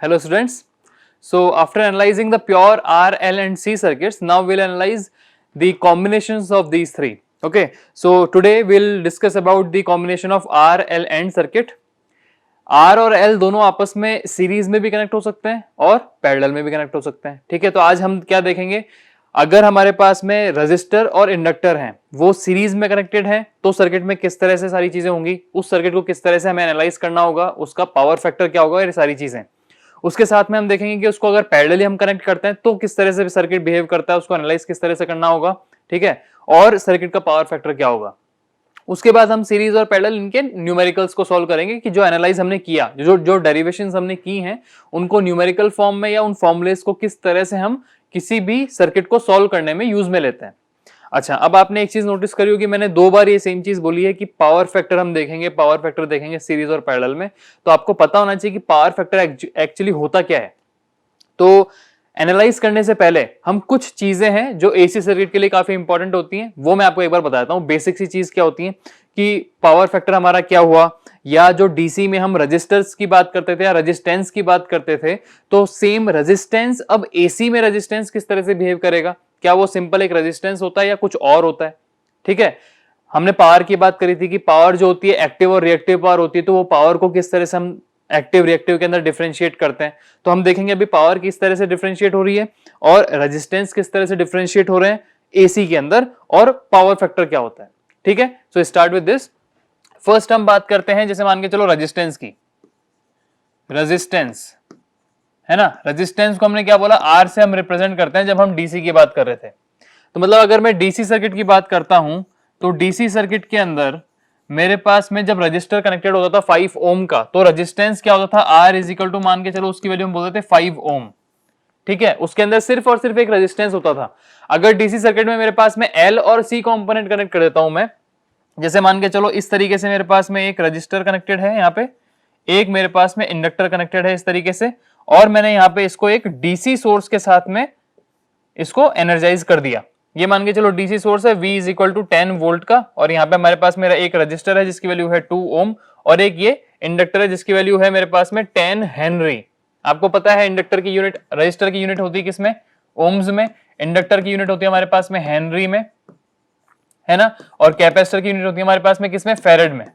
Hello students. So after analyzing the pure R, L and C circuits, now we'll analyze the combinations of these three. Okay. So today we'll discuss about the combination of R, L and circuit. R और L दोनों आपस में series में भी connect हो सकते हैं और पैरेलल में भी कनेक्ट हो सकते हैं. ठीक है. तो आज हम क्या देखेंगे, अगर हमारे पास में रजिस्टर और इंडक्टर हैं वो सीरीज में कनेक्टेड हैं तो सर्किट में किस तरह से सारी चीजें होंगी, उस सर्किट को किस तरह से हमें एनालाइज करना होगा, उसका पावर फैक्टर क्या होगा, ये सारी चीजें. उसके साथ में हम देखेंगे कि उसको अगर पैरेलली हम कनेक्ट करते हैं तो किस तरह से सर्किट बिहेव करता है, उसको एनालाइज किस तरह से करना होगा. ठीक है. और सर्किट का पावर फैक्टर क्या होगा. उसके बाद हम सीरीज और पैरेलल इनके न्यूमेरिकल्स को सॉल्व करेंगे कि जो एनालाइज हमने किया, जो डेरिवेशंस हमने की हैं उनको न्यूमेरिकल फॉर्म में या उन फॉर्मुलेस को किस तरह से हम किसी भी सर्किट को सॉल्व करने में यूज में लेते हैं. अच्छा, अब आपने एक चीज नोटिस करी होगी, मैंने दो बार ये सेम चीज बोली है कि पावर फैक्टर हम देखेंगे, पावर फैक्टर देखेंगे सीरीज और पैरेलल में. तो आपको पता होना चाहिए कि पावर फैक्टर एक्चुअली होता क्या है. तो एनालाइज करने से पहले हम कुछ चीजें हैं जो एसी सर्किट के लिए काफी इंपॉर्टेंट होती हैं, वो मैं आपको एक बार बताता हूं. बेसिक सी चीज क्या होती है कि पावर फैक्टर हमारा क्या हुआ, या जो डीसी में हम रजिस्टर्स की बात करते थे या रेजिस्टेंस की बात करते थे, तो सेम रेजिस्टेंस अब एसी में रेजिस्टेंस किस तरह से बिहेव करेगा. क्या वो सिंपल एक रेजिस्टेंस होता है या कुछ और होता है. ठीक है. हमने पावर की बात करी थी कि पावर जो होती है एक्टिव और रिएक्टिव पावर होती है, तो वो पावर को किस तरह से हम एक्टिव रिएक्टिव के अंदर डिफरेंशिएट करते हैं. तो हम देखेंगे अभी पावर किस तरह से डिफरेंशिएट हो रही है और रेजिस्टेंस किस तरह से डिफरेंशिएट हो रहे हैं एसी के अंदर, और पावर फैक्टर क्या होता है. ठीक है. So start with this. First हम बात करते हैं, जैसे मान के चलो रेजिस्टेंस की. रेजिस्टेंस है ना, रेजिस्टेंस को हमने क्या बोला, आर से हम रिप्रेजेंट करते हैं जब हम डीसी की बात कर रहे थे. तो मतलब अगर मैं डीसी सर्किट की बात करता हूं तो डीसी सर्किट के अंदर मेरे पास में जब रजिस्टर कनेक्टेड होता था 5 ओम का, तो रेजिस्टेंस क्या होता था, आर इज इक्वल टू, मान के चलो उसकी वैल्यू हम बोलते थे 5 ओम. ठीक है. उसके अंदर सिर्फ और सिर्फ एक रेजिस्टेंस होता था. अगर डीसी सर्किट में मेरे पास में एल और सी कंपोनेंट कनेक्ट कर देता हूं मैं, जैसे मान के चलो इस तरीके से मेरे पास में एक रजिस्टर कनेक्टेड है यहाँ पे, एक मेरे पास में इंडक्टर कनेक्टेड है इस तरीके से, और मैंने यहाँ पे इसको एक डीसी सोर्स के साथ में इसको एनर्जाइज कर दिया. ये मान के चलो डीसी सोर्स है, V is equal to 10 volt का, और यहाँ पे हमारे पास मेरा एक रजिस्टर है जिसकी वैल्यू है 2 ओम, और एक ये इंडक्टर है जिसकी वैल्यू है मेरे पास में 10 हेनरी. आपको पता है इंडक्टर की यूनिट, रजिस्टर की यूनिट होती है किसमें, ओम्स में. इंडक्टर की यूनिट होती है हमारे पास में हेनरी में, है ना. और कैपेसिटर की यूनिट होती है हमारे पास में किसमें, फेरेड में.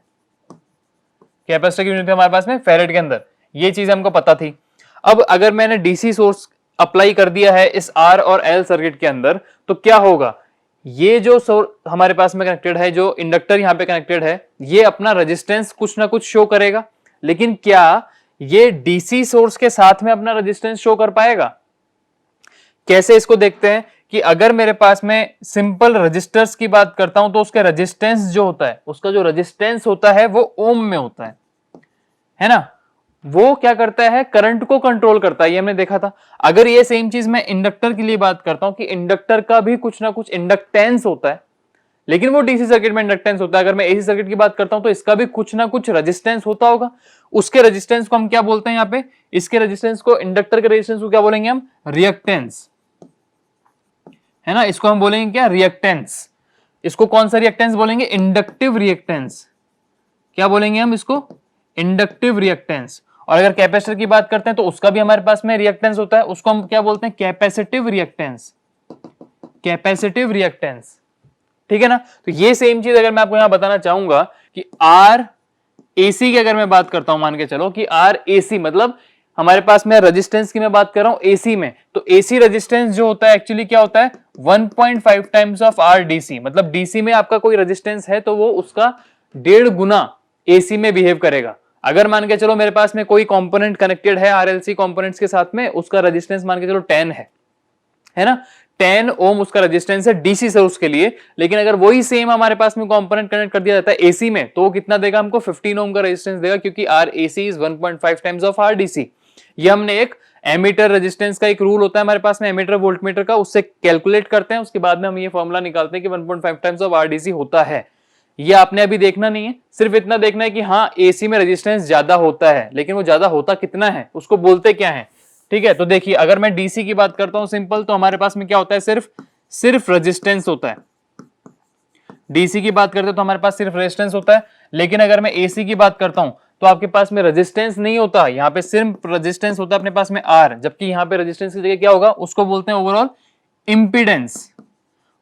कैपेसिटर की यूनिट है हमारे पास में फेरेड के अंदर. ये चीज हमको पता थी. अब अगर मैंने डीसी सोर्स अप्लाई कर दिया है इस आर और एल सर्किट के अंदर, तो क्या होगा, ये जो हमारे पास में कनेक्टेड है, जो इंडक्टर यहां पे कनेक्टेड है, ये अपना रेजिस्टेंस कुछ ना कुछ शो करेगा. लेकिन क्या ये डीसी सोर्स के साथ में अपना रेजिस्टेंस शो कर पाएगा. कैसे, इसको देखते हैं कि अगर मेरे पास में सिंपल रजिस्टर्स की बात करता हूं तो उसके रेजिस्टेंस जो होता है, उसका जो रेजिस्टेंस होता है वो ओम में होता है ना. वो क्या करता है, करंट को कंट्रोल करता है, ये हमने देखा था. अगर ये सेम चीज मैं इंडक्टर के लिए बात करता हूं कि इंडक्टर का भी कुछ ना कुछ इंडक्टेंस होता है, लेकिन वो डीसी सर्किट में इंडक्टेंस होता है. अगर मैं एसी सर्किट की बात करता हूं तो इसका भी कुछ ना कुछ रेजिस्टेंस होता होगा. उसके रेजिस्टेंस को हम क्या बोलते हैं यहाँ पे, इसके रेजिस्टेंस को, इंडक्टर के रेजिस्टेंस को क्या बोलेंगे हम, रिएक्टेंस, है ना. इसको हम बोलेंगे क्या, रिएक्टेंस. इसको कौन सा रिएक्टेंस बोलेंगे, इंडक्टिव रिएक्टेंस. क्या बोलेंगे हम इसको, इंडक्टिव रिएक्टेंस. और अगर कैपेसिटर की बात करते हैं तो उसका भी हमारे पास में रिएक्टेंस होता है, उसको हम क्या बोलते हैं, कैपेसिटिव रिएक्टेंस. Capacitive reactance. ठीक है ना. तो ये सेम चीज अगर मैं आपको यहां बताना चाहूंगा कि आर एसी की अगर मैं बात करता हूं, मान के चलो कि आर एसी मतलब हमारे पास में रेजिस्टेंस की मैं बात कर रहा हूं एसी में, तो एसी रेजिस्टेंस जो होता है एक्चुअली क्या होता है, 1.5 टाइम्स ऑफ आर डीसी. मतलब डीसी में आपका कोई रेजिस्टेंस है तो वो उसका 1.5 गुना एसी में बिहेव करेगा. अगर मान के चलो मेरे पास में कोई कंपोनेंट कनेक्टेड है आरएलसी कंपोनेंट्स के साथ में, उसका रेजिस्टेंस मान के चलो 10 है ना, 10 ओम उसका रेजिस्टेंस है डीसी सोर्स के लिए. लेकिन अगर वही सेम हमारे पास में कंपोनेंट कनेक्ट कर दिया जाता है एसी में, तो वो कितना देगा हमको, 15 ओम का रेजिस्टेंस देगा, क्योंकि R AC is 1.5 times of R DC. ये हमने एक एमीटर रेजिस्टेंस का एक रूल होता है हमारे पास में एमीटर वोल्टमीटर का, उससे कैलकुलेट करते हैं, उसके बाद में हम ये फॉर्मूला निकालते हैं कि 1.5 टाइम्स ऑफ आर डीसी होता है. ये आपने अभी देखना नहीं है, सिर्फ इतना देखना है कि हाँ एसी में रेजिस्टेंस ज्यादा होता है, लेकिन वो ज्यादा होता कितना है, उसको बोलते क्या है. ठीक है. तो देखिए अगर मैं डीसी की बात करता हूं सिंपल, तो हमारे पास में क्या होता है, सिर्फ रेजिस्टेंस होता है. डीसी की बात करते हैं तो हमारे पास सिर्फ रेजिस्टेंस होता है. लेकिन अगर मैं एसी की बात करता हूं तो आपके पास में रेजिस्टेंस नहीं होता, यहाँ पे सिर्फ रेजिस्टेंस होता है अपने पास में आर, जबकि यहाँ पे रेजिस्टेंस की जगह क्या होगा, उसको बोलते हैं ओवरऑल इंपीडेंस,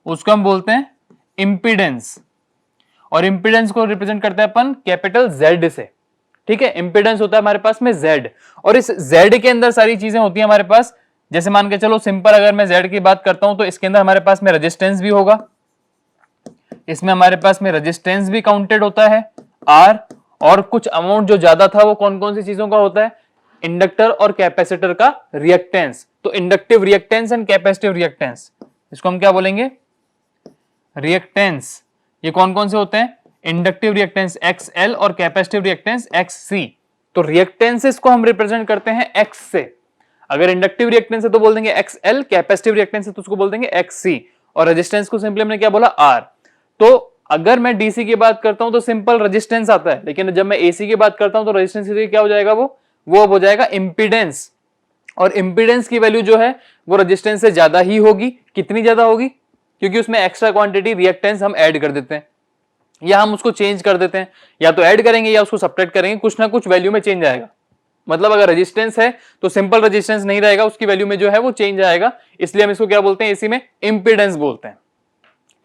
उसको हम बोलते हैं इंपीडेंस। और इंपीडेंस को रिप्रेजेंट करते हैं अपन कैपिटल जेड से, ठीक है। इंपीडेंस होता है हमारे पास में जेड, और इस जेड के अंदर सारी चीजें होती है हमारे पास। जैसे मान के चलो सिंपल अगर मैं जेड की बात करता हूं तो इसके अंदर हमारे पास में रेजिस्टेंस भी होगा, इसमें हमारे पास में रेजिस्टेंस भी काउंटेड होता है आर, और कुछ अमाउंट जो ज्यादा था वो कौन कौन सी चीजों का होता है, इंडक्टर और कैपेसिटर का रिएक्टेंस। तो inductive reactance and capacitive reactance, इसको हम क्या बोलेंगे, रिएक्टेंस। ये कौन कौन से होते हैं, इंडक्टिव रिएक्टेंस XL और कैपेसिटिव रिएक्टेंस XC। तो रिएक्टेंसेस को हम रिप्रेजेंट करते हैं X से। अगर इंडक्टिव रिएक्टेंस है तो बोल देंगे XL, कैपेसिटिव रिएक्टेंस है तो उसको बोल देंगे XC, और रेजिस्टेंस को सिंपली हमने क्या बोला R। तो अगर मैं डीसी की बात करता हूं तो सिंपल रेजिस्टेंस आता है, लेकिन जब मैं एसी की बात करता हूं तो रेजिस्टेंस की क्या हो जाएगा, वो हो जाएगा इंपीडेंस। और इंपीडेंस की वैल्यू जो है वो रेजिस्टेंस से ज्यादा ही होगी। कितनी ज्यादा होगी, क्योंकि उसमें एक्स्ट्रा क्वांटिटी रिएक्टेंस हम ऐड कर देते हैं, या हम उसको चेंज कर देते हैं, या तो ऐड करेंगे या उसको सब्ट्रैक्ट करेंगे, कुछ ना कुछ वैल्यू में चेंज आएगा। मतलब अगर रेजिस्टेंस है तो सिंपल रेजिस्टेंस नहीं रहेगा, उसकी वैल्यू में जो है वो चेंज आएगा, इसलिए हम इसको क्या बोलते हैं, एसी में इंपीडेंस बोलते हैं,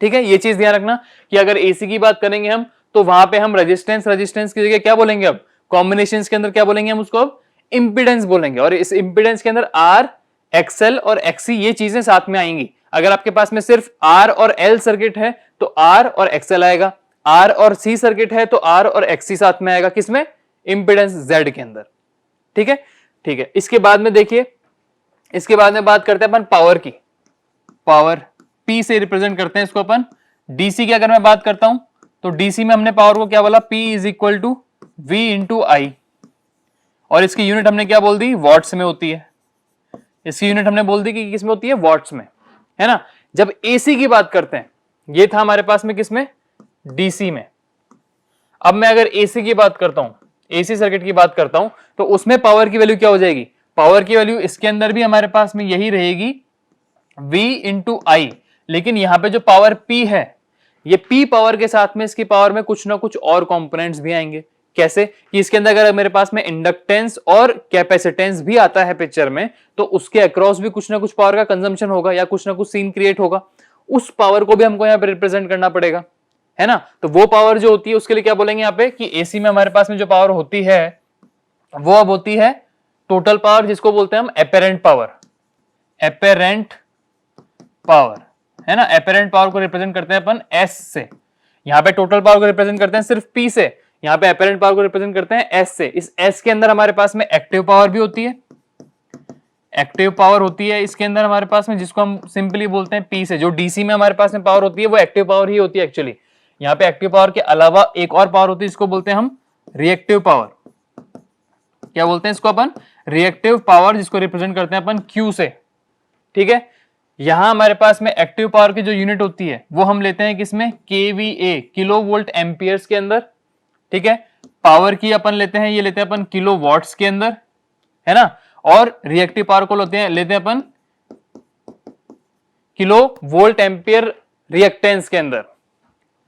ठीक है। ये चीज ध्यान रखना कि अगर एसी की बात करेंगे हम तो वहां पे हम रेजिस्टेंस की जगह क्या बोलेंगे, अब कॉम्बिनेशन के अंदर क्या बोलेंगे, हम उसको अब इंपीडेंस बोलेंगे। और इस इंपीडेंस के अंदर आर, एक्सएल और एक्सी ये चीजें साथ में आएंगी। अगर आपके पास में सिर्फ आर और एल सर्किट है तो आर और एक्सएल आएगा, आर और सी सर्किट है तो आर और एक्सी साथ में आएगा, किसमें, इंपीडेंस जेड के अंदर, ठीक है। ठीक है, इसके बाद में देखिए, इसके बाद में बात करते हैं अपन पावर की। पावर P से रिप्रेजेंट करते हैं इसको अपन। डीसी की अगर मैं बात करता हूं तो डीसी में हमने पावर को क्या बोला, P is equal to V into I, और इसकी यूनिट हमने क्या बोल दी, वॉट्स में होती है। इसकी यूनिट हमने बोल दी कि किसमें होती है, वॉट्स में, है ना। जब एसी की बात करते हैं, ये था हमारे पास में किसमें, डीसी में। अब मैं अगर एसी की बात करता हूं, एसी सर्किट की बात करता हूं, तो उसमें पावर की वैल्यू क्या हो जाएगी, पावर की वैल्यू इसके अंदर भी हमारे पास में यही रहेगी, V इंटू आई। लेकिन यहां पे जो पावर P है, ये P पावर के साथ में इसकी पावर में कुछ ना कुछ और कंपोनेंट्स भी आएंगे। कैसे, कि इसके अंदर अगर मेरे पास में इंडक्टेंस और कैपेसिटेंस भी आता है पिक्चर में, तो उसके अक्रॉस भी कुछ ना कुछ पावर का कंजम्पशन होगा या कुछ ना कुछ सीन क्रिएट होगा। उस पावर को भी हमको यहाँ पे रिप्रेजेंट करना पड़ेगा, है ना। तो वो पावर जो होती है उसके लिए क्या बोलेंगे यहाँ पे, कि एसी में हमारे पास में जो पावर होती है वो अब होती है टोटल पावर, जिसको बोलते हैं हम एपेरेंट पावर। एपेरेंट पावर, है ना। एपेरेंट पावर को रिप्रेजेंट करते हैं अपन S से। यहाँ पे टोटल पावर को रिप्रेजेंट करते हैं सिर्फ P से, यहाँ पे एपेरेंट पावर को रिप्रेजेंट करते हैं S से। इस S के अंदर हमारे पास में एक्टिव पावर भी होती है, एक्टिव पावर होती है इसके अंदर हमारे पास में, जिसको हम सिंपली बोलते हैं P से। जो डीसी में हमारे पास में पावर होती है वो एक्टिव पावर ही होती है एक्चुअली। यहाँ पे एक्टिव पावर के अलावा एक और पावर होती है, इसको बोलते हैं हम रिएक्टिव पावर। क्या बोलते हैं इसको अपन, रिएक्टिव पावर, जिसको रिप्रेजेंट करते हैं अपन Q से, ठीक है। यहां हमारे पास में एक्टिव पावर की जो यूनिट होती है वो हम लेते हैं किसमें, केवीए, किलो वोल्ट एम्पियर्स के अंदर, ठीक है। पावर की अपन लेते हैं, ये लेते हैं अपन किलो वॉट्स के अंदर, है ना। और रिएक्टिव पावर को लेते हैं अपन किलो वोल्ट एम्पियर रिएक्टेंस के अंदर।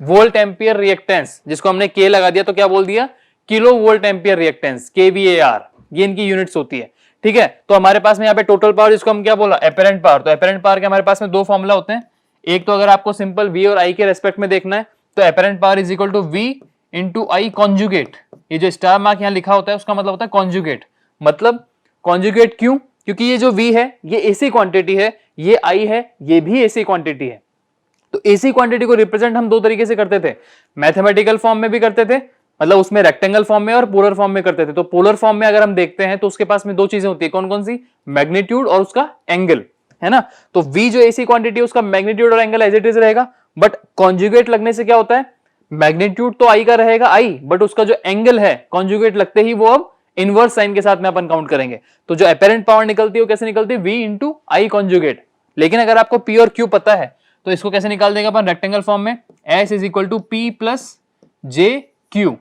वोल्ट एम्पियर रिएक्टेंस, जिसको हमने के लगा दिया तो क्या बोल दिया, किलो वोल्ट एम्पियर रिएक्टेंस, केवीएआर, ये इनकी यूनिट्स होती है, ठीक है। तो हमारे पास में यहाँ पे टोटल पावर, जिसको हम क्या बोला, एपेरेंट पावर। तो एपेरेंट पावर के हमारे पास में दो फॉर्मूला होते हैं। एक तो अगर आपको सिंपल V और I के रेस्पेक्ट में देखना है तो apparent power is equal to V into I conjugate. ये जो स्टार मार्क यहाँ लिखा होता है उसका मतलब होता है कॉन्जुगेट। मतलब कॉन्जुगेट क्यों, क्योंकि ये जो V है ये एसी क्वांटिटी है, ये I है ये भी एसी क्वांटिटी है। तो एसी क्वांटिटी को रिप्रेजेंट हम दो तरीके से करते थे, मैथमेटिकल फॉर्म में भी करते थे, मतलब उसमें रेक्टेंगल फॉर्म में और पोलर फॉर्म में करते थे। तो पोलर फॉर्म में अगर हम देखते हैं तो उसके पास में दो चीजें होती है, कौन कौन सी, मैग्नीट्यूड और उसका एंगल, है ना। तो V जो एसी क्वांटिटी है उसका मैग्नीट्यूड और एंगल एज इट इज रहेगा, बट कॉन्जुगेट लगने से क्या होता है, मैग्नीट्यूड तो I का रहेगा I, बट उसका जो एंगल है कॉन्जुगेट लगते ही वो अब इनवर्स साइन के साथ में अपन काउंट करेंगे। तो जो एपेरेंट पावर निकलती है वो कैसे निकलती है, V इंटू आई कॉन्जुगेट। लेकिन अगर आपको P और Q पता है तो इसको कैसे निकाल देगा अपन, रेक्टेंगल फॉर्म में, S is equal to P plus J Q,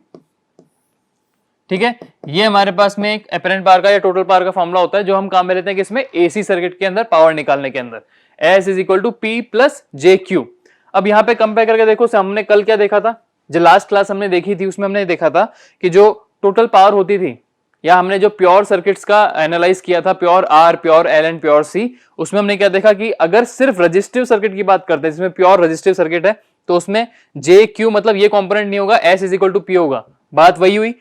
ठीक है। ये हमारे पास में एक एपेरेंट पावर का या टोटल पावर का फॉर्मूला होता है जो हम काम में लेते हैं किसमें, एसी सर्किट के अंदर पावर निकालने के अंदर। S is equal to P plus J Q. अब यहाँ पे कंपेयर करके देखो, हमने कल क्या देखा था, जो लास्ट क्लास हमने देखी थी उसमें हमने देखा था कि जो टोटल पावर होती थी, या हमने जो प्योर सर्किट्स का एनालाइज किया था, pure R, pure L and pure C, उसमें हमने क्या देखा कि अगर सिर्फ रजिस्टिव सर्किट की बात करते हैं, जिसमें प्योर रजिस्टिव सर्किट है, तो उसमें जे क्यू मतलब ये कंपोनेंट नहीं होगा, S is equal to P होगा। बात वही हुई।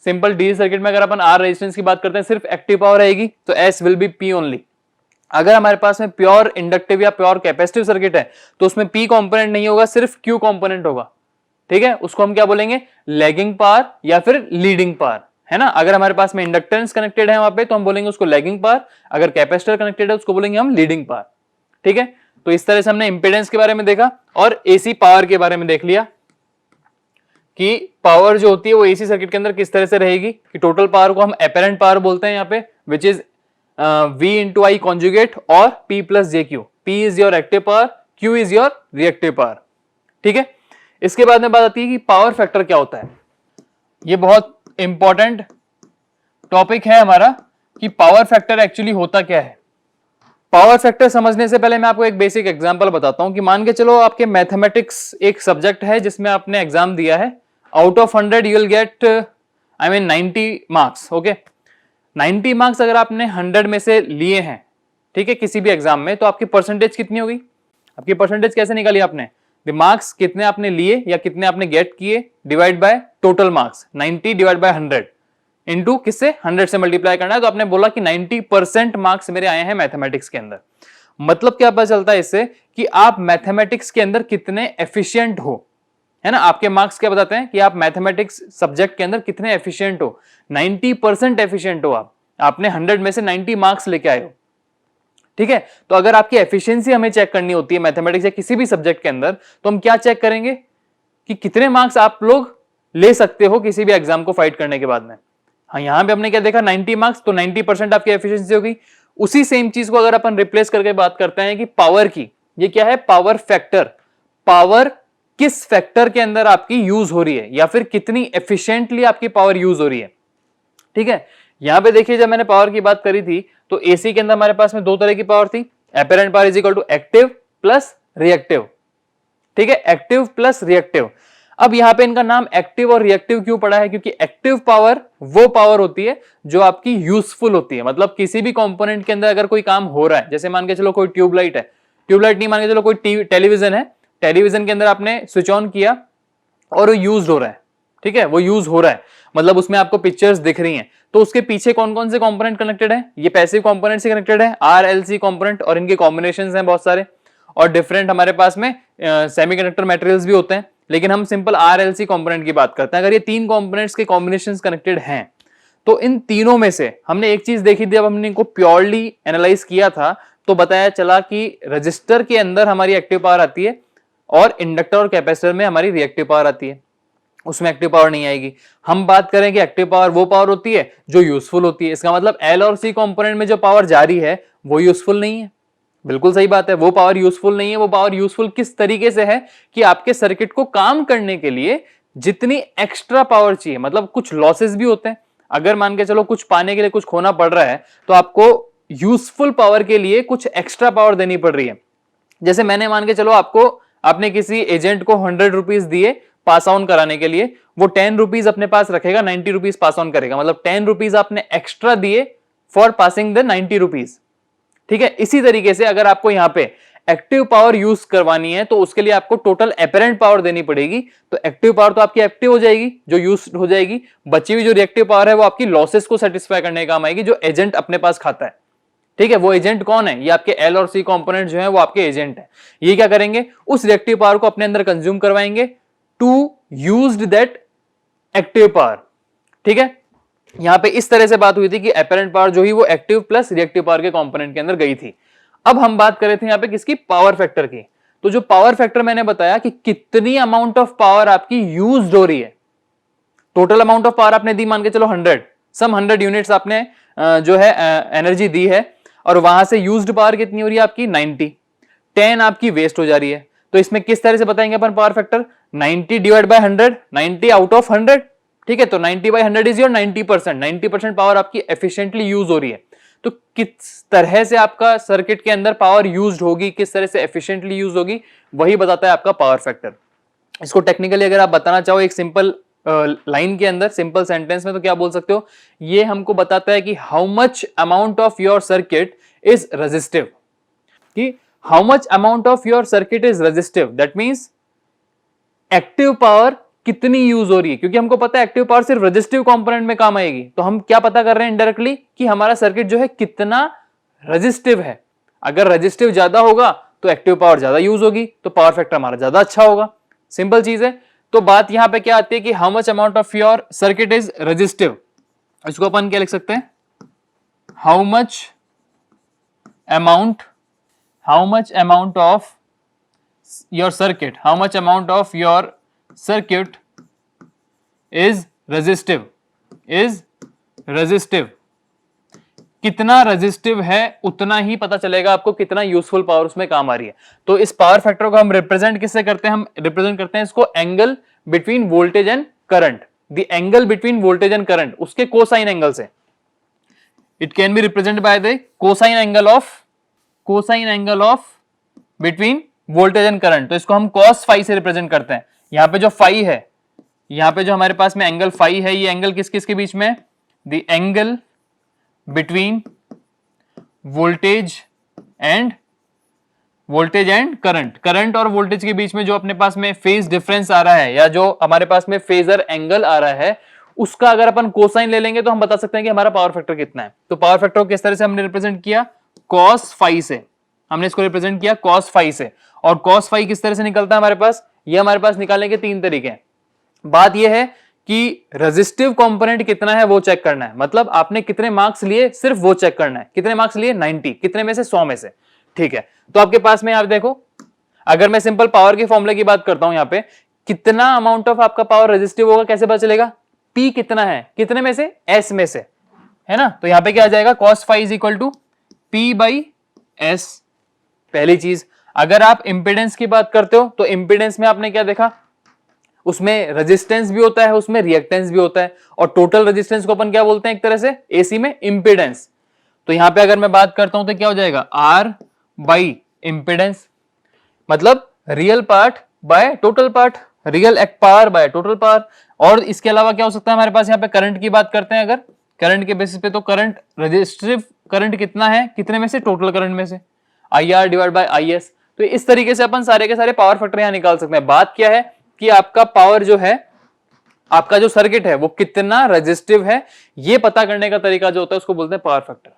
सिंपल डीसी सर्किट में अगर अपन आर रेजिस्टेंस की बात करते हैं, सिर्फ एक्टिव पावर रहेगी तो S will be P only. अगर हमारे पास में प्योर इंडक्टिव या प्योर कैपेसिटिव सर्किट है तो उसमें पी कंपोनेंट नहीं होगा, सिर्फ क्यू कंपोनेंट होगा। ठीक है, उसको हम क्या बोलेंगे, लैगिंग पावर या फिर लीडिंग पावर, है ना। अगर हमारे पास में इंडक्टेंस कनेक्टेड है वहां पे तो हम बोलेंगे उसको लैगिंग पावर, अगर कैपेसिटर कनेक्टेड है उसको बोलेंगे हम लीडिंग पावर। ठीक है, तो इस तरह से हमने इंपेडेंस के बारे में देखा और एसी पावर के बारे में देख लिया कि पावर जो होती है वो एसी सर्किट के अंदर किस तरह से रहेगी, कि टोटल पावर को हम एपेरेंट पावर बोलते हैं यहाँ पे, which is V into I conjugate और P plus J Q. P is your active power, Q is your reactive power. ठीक है, इसके बाद में बात आती है कि पावर फैक्टर क्या होता है। ये बहुत इंपॉर्टेंट टॉपिक है हमारा कि पावर फैक्टर एक्चुअली होता क्या है। पावर फैक्टर समझने से पहले मैं आपको एक बेसिक एग्जांपल बताता हूं कि मान के चलो आपके मैथमेटिक्स एक सब्जेक्ट है जिसमें आपने एग्जाम दिया है, out of 100 you will get 90 marks. Okay, 90 marks अगर आपने 100 में से लिए हैं, ठीक है, किसी भी एग्जाम में, तो आपकी परसेंटेज कितनी होगी, आपकी परसेंटेज कैसे निकाली आपने, द मार्क्स कितने आपने लिए या कितने आपने गेट किए divide by total marks, 90 divide by 100 into किससे, 100 से मल्टीप्लाई करना है। तो आपने बोला कि 90% मार्क्स मेरे आए हैं मैथमेटिक्स के अंदर। मतलब क्या पता चलता है इससे कि आप मैथमेटिक्स के अंदर कितने एफिशिएंट हो, है ना। आपके मार्क्स क्या बताते हैं कि आप मैथमेटिक्स सब्जेक्ट के अंदर कितने एफिशिएंट हो, 90% एफिशिएंट हो आप, आपने 100 में से 90 मार्क्स लेके आए हो। ठीक है, तो अगर आपकी एफिशिएंसी हमें चेक करनी होती है मैथमेटिक्स या किसी भी सब्जेक्ट के अंदर, तो हम क्या चेक करेंगे कि कितने मार्क्स आप लोग ले सकते हो किसी भी एग्जाम को फाइट करने के बाद में। हाँ, यहां पे हमने क्या देखा, 90 मार्क्स, तो 90% आपकी एफिशिएंसी होगी। उसी सेम चीज को अगर अपन रिप्लेस करके बात करते हैं कि पावर की, ये क्या है, पावर फैक्टर। पावर किस फैक्टर के अंदर आपकी यूज हो रही है या फिर कितनी एफिशिएंटली आपकी पावर यूज हो रही है। ठीक है, यहां पे देखिए जब मैंने पावर की बात करी थी तो एसी के अंदर हमारे पास में दो तरह की पावर थी, apparent power is equal to active plus reactive. ठीक है, एक्टिव प्लस रिएक्टिव। अब यहां पे इनका नाम एक्टिव और रिएक्टिव क्यों पड़ा है, क्योंकि एक्टिव पावर वो पावर होती है जो आपकी यूजफुल होती है। मतलब किसी भी कंपोनेंट के अंदर अगर कोई काम हो रहा है, जैसे मान के चलो कोई ट्यूबलाइट है, ट्यूबलाइट नहीं, मान के चलो कोई टेलीविजन है, टेलीविजन के अंदर आपने स्विच ऑन किया और वो यूज हो रहा है। ठीक है, वो यूज हो रहा है, मतलब उसमें आपको पिक्चर्स दिख रही हैं, तो उसके पीछे कौन कौन से कंपोनेंट कनेक्टेड है, ये पैसिव कंपोनेंट से कनेक्टेड है, RLC कंपोनेंट, और इनके कॉम्बिनेशंस हैं बहुत सारे, और डिफरेंट हमारे पास में सेमीकंडक्टर मटेरियल्स भी होते हैं, लेकिन हम सिंपल RLC कंपोनेंट की बात करते हैं। अगर ये तीन कंपोनेंट्स के कॉम्बिनेशंस कनेक्टेड हैं तो इन तीनों में से हमने एक चीज देखी थी, जब हमने इनको प्योरली एनालाइज किया था तो बताया चला कि रजिस्टर के अंदर हमारी एक्टिव पावर आती है और इंडक्टर और कैपेसिटर में हमारी रिएक्टिव पावर आती है, उसमें एक्टिव पावर नहीं आएगी। हम बात करें कि एक्टिव पावर वो पावर होती है जो यूजफुल होती है, इसका मतलब एल और सी कंपोनेंट में जो पावर जारी है वो यूजफुल नहीं है। बिल्कुल सही बात है, वो पावर यूजफुल नहीं है। वो पावर यूजफुल किस तरीके से है कि आपके सर्किट को काम करने के लिए जितनी एक्स्ट्रा पावर चाहिए, मतलब कुछ लॉसेस भी होते हैं, अगर मान के चलो कुछ पाने के लिए कुछ खोना पड़ रहा है तो आपको यूजफुल पावर के लिए कुछ एक्स्ट्रा पावर देनी पड़ रही है। जैसे मैंने मान के चलो आपने किसी एजेंट को 100 रुपीज दिए पास ऑन कराने के लिए, वो 10 रुपीज अपने पास रखेगा, 90 रुपीज पास ऑन करेगा, मतलब 10 रुपीज आपने एक्स्ट्रा दिए फॉर पासिंग द 90 रुपीज। ठीक है, इसी तरीके से अगर आपको यहां पे एक्टिव पावर यूज करवानी है तो उसके लिए आपको टोटल एपेरेंट पावर देनी पड़ेगी। तो एक्टिव पावर तो आपकी एक्टिव हो जाएगी, जो यूज हो जाएगी, बची हुई जो रिएक्टिव पावर है वो आपकी लॉसेस को सेटिस्फाई करने का काम आएगी, जो एजेंट अपने पास खाता है। ठीक है, वो एजेंट कौन है, ये आपके एल और सी कंपोनेंट जो है वो आपके एजेंट है। ये क्या करेंगे, उस रिएक्टिव पावर को अपने अंदर कंज्यूम करवाएंगे to used that active power. ठीक है, यहां पे इस तरह से बात हुई थी कि एपेरेंट पावर जो ही वो एक्टिव प्लस रिएक्टिव पावर के कंपोनेंट के अंदर गई थी। अब हम बात कर रहे थे यहां पे किसकी, पावर फैक्टर की। तो जो पावर फैक्टर मैंने बताया कि कितनी अमाउंट ऑफ पावर आपकी यूज्ड हो रही है, टोटल अमाउंट ऑफ पावर आपने दी मान के चलो 100, सम 100 यूनिट्स आपने जो है एनर्जी दी है, और वहां से यूज्ड पावर कितनी हो रही है आपकी 90, 10 आपकी वेस्ट हो जा रही है। तो इसमें किस तरह से बताएंगे अपन power factor, 90 divide by 100, 90 out of 100। ठीक है, तो 90 बाय 100 इज योर 90%। 90% पावर आपकी एफिशिएंटली यूज हो रही है। तो किस तरह से आपका सर्किट के अंदर पावर यूज्ड होगी, किस तरह से एफिशिएंटली यूज होगी, वही बताता है आपका पावर फैक्टर। इसको टेक्निकली अगर आप बताना चाहो एक सिंपल लाइन के अंदर, सिंपल सेंटेंस में, तो क्या बोल सकते हो, ये हमको बताता है कि how much amount of your circuit is resistive, कि how much amount of your circuit is resistive, that means active power कितनी यूज हो रही है, क्योंकि हमको पता है एक्टिव पावर सिर्फ रेजिस्टिव कंपोनेंट में काम आएगी, तो हम क्या पता कर रहे हैं इनडायरेक्टली कि हमारा सर्किट जो है कितना रेजिस्टिव है। अगर रेजिस्टिव ज्यादा होगा तो एक्टिव पावर ज्यादा यूज होगी, तो पावर फैक्टर हमारा ज्यादा अच्छा होगा, सिंपल चीज है। तो बात यहां पे क्या आती है कि how much amount of your circuit is resistive, इसको अपन क्या लिख सकते हैं, how much amount of your circuit, how much amount of your circuit is resistive, कितना रेजिस्टिव है उतना ही पता चलेगा आपको कितना यूजफुल पावर उसमें काम आ रही है। तो इस पावर फैक्टर को हम रिप्रेजेंट किससे करते हैं, हम रिप्रेजेंट करते हैं इसको angle between voltage and current, the angle between voltage and current, उसके कोसाइन एंगल से। It can be represent by the cosine angle of between voltage and current, तो इसको हम cos फाई से रिप्रेजेंट करते हैं। यहां पे जो फाई है, यहां पे जो हमारे पास में एंगल फाई है, ये एंगल किस किस के बीच में, the angle between voltage and current और वोल्टेज के बीच में जो अपने पास में फेज डिफरेंस आ रहा है, या जो हमारे पास में फेजर एंगल आ रहा है, उसका अगर अपन कोसाइन ले लेंगे तो हम बता सकते हैं कि हमारा पावर फैक्टर कितना है। तो पावर फैक्टर को किस तरह से हमने रिप्रेजेंट किया, cos फाई से, हमने इसको रिप्रेजेंट किया cos फाई से। और cos फाई किस तरह से निकलता है हमारे पास, ये हमारे पास निकालने के 3 तरीके हैं। बात यह है कि रेजिस्टिव कंपोनेंट कितना है वो चेक करना है, मतलब आपने कितने मार्क्स लिए सिर्फ वो चेक करना है, कितने मार्क्स लिए 90, कितने में से 100 में से, ठीक है। तो आपके पास में आप देखो, अगर मैं सिंपल पावर के फॉर्मूले की बात करता हूं, यहां पे कितना अमाउंट ऑफ आपका पावर रेजिस्टिव होगा कैसे पता चलेगा, P कितना है, कितने में से, S में से, है ना। तो यहां पे क्या आ जाएगा, cos phi is equal to P by S, पहली चीज। अगर आप इंपेडेंस की बात करते हो तो इंपेडेंस में आपने क्या देखा, उसमें रेजिस्टेंस भी होता है, उसमें रिएक्टेंस भी होता है, और टोटल रेजिस्टेंस को अपन क्या बोलते हैं एक तरह से एसी में, इंपेडेंस। तो यहां पे अगर मैं बात करता हूं तो क्या हो जाएगा, R बाई इंपेडेंस, मतलब real part by total part, real act power by total power. और इसके अलावा क्या हो सकता है हमारे पास, यहाँ पे करंट की बात करते हैं अगर, करंट के बेसिस पे, तो करंट रेजिस्टिव करंट कितना है, कितने में से, टोटल करंट में से, IR डिवाइड बाय IS। तो इस तरीके से अपन सारे के सारे पावर फैक्टर यहां निकाल सकते हैं। बात क्या है कि आपका पावर जो है, आपका जो सर्किट है वो कितना रेजिस्टिव है, ये पता करने का तरीका जो होता है उसको बोलते हैं पावर फैक्टर,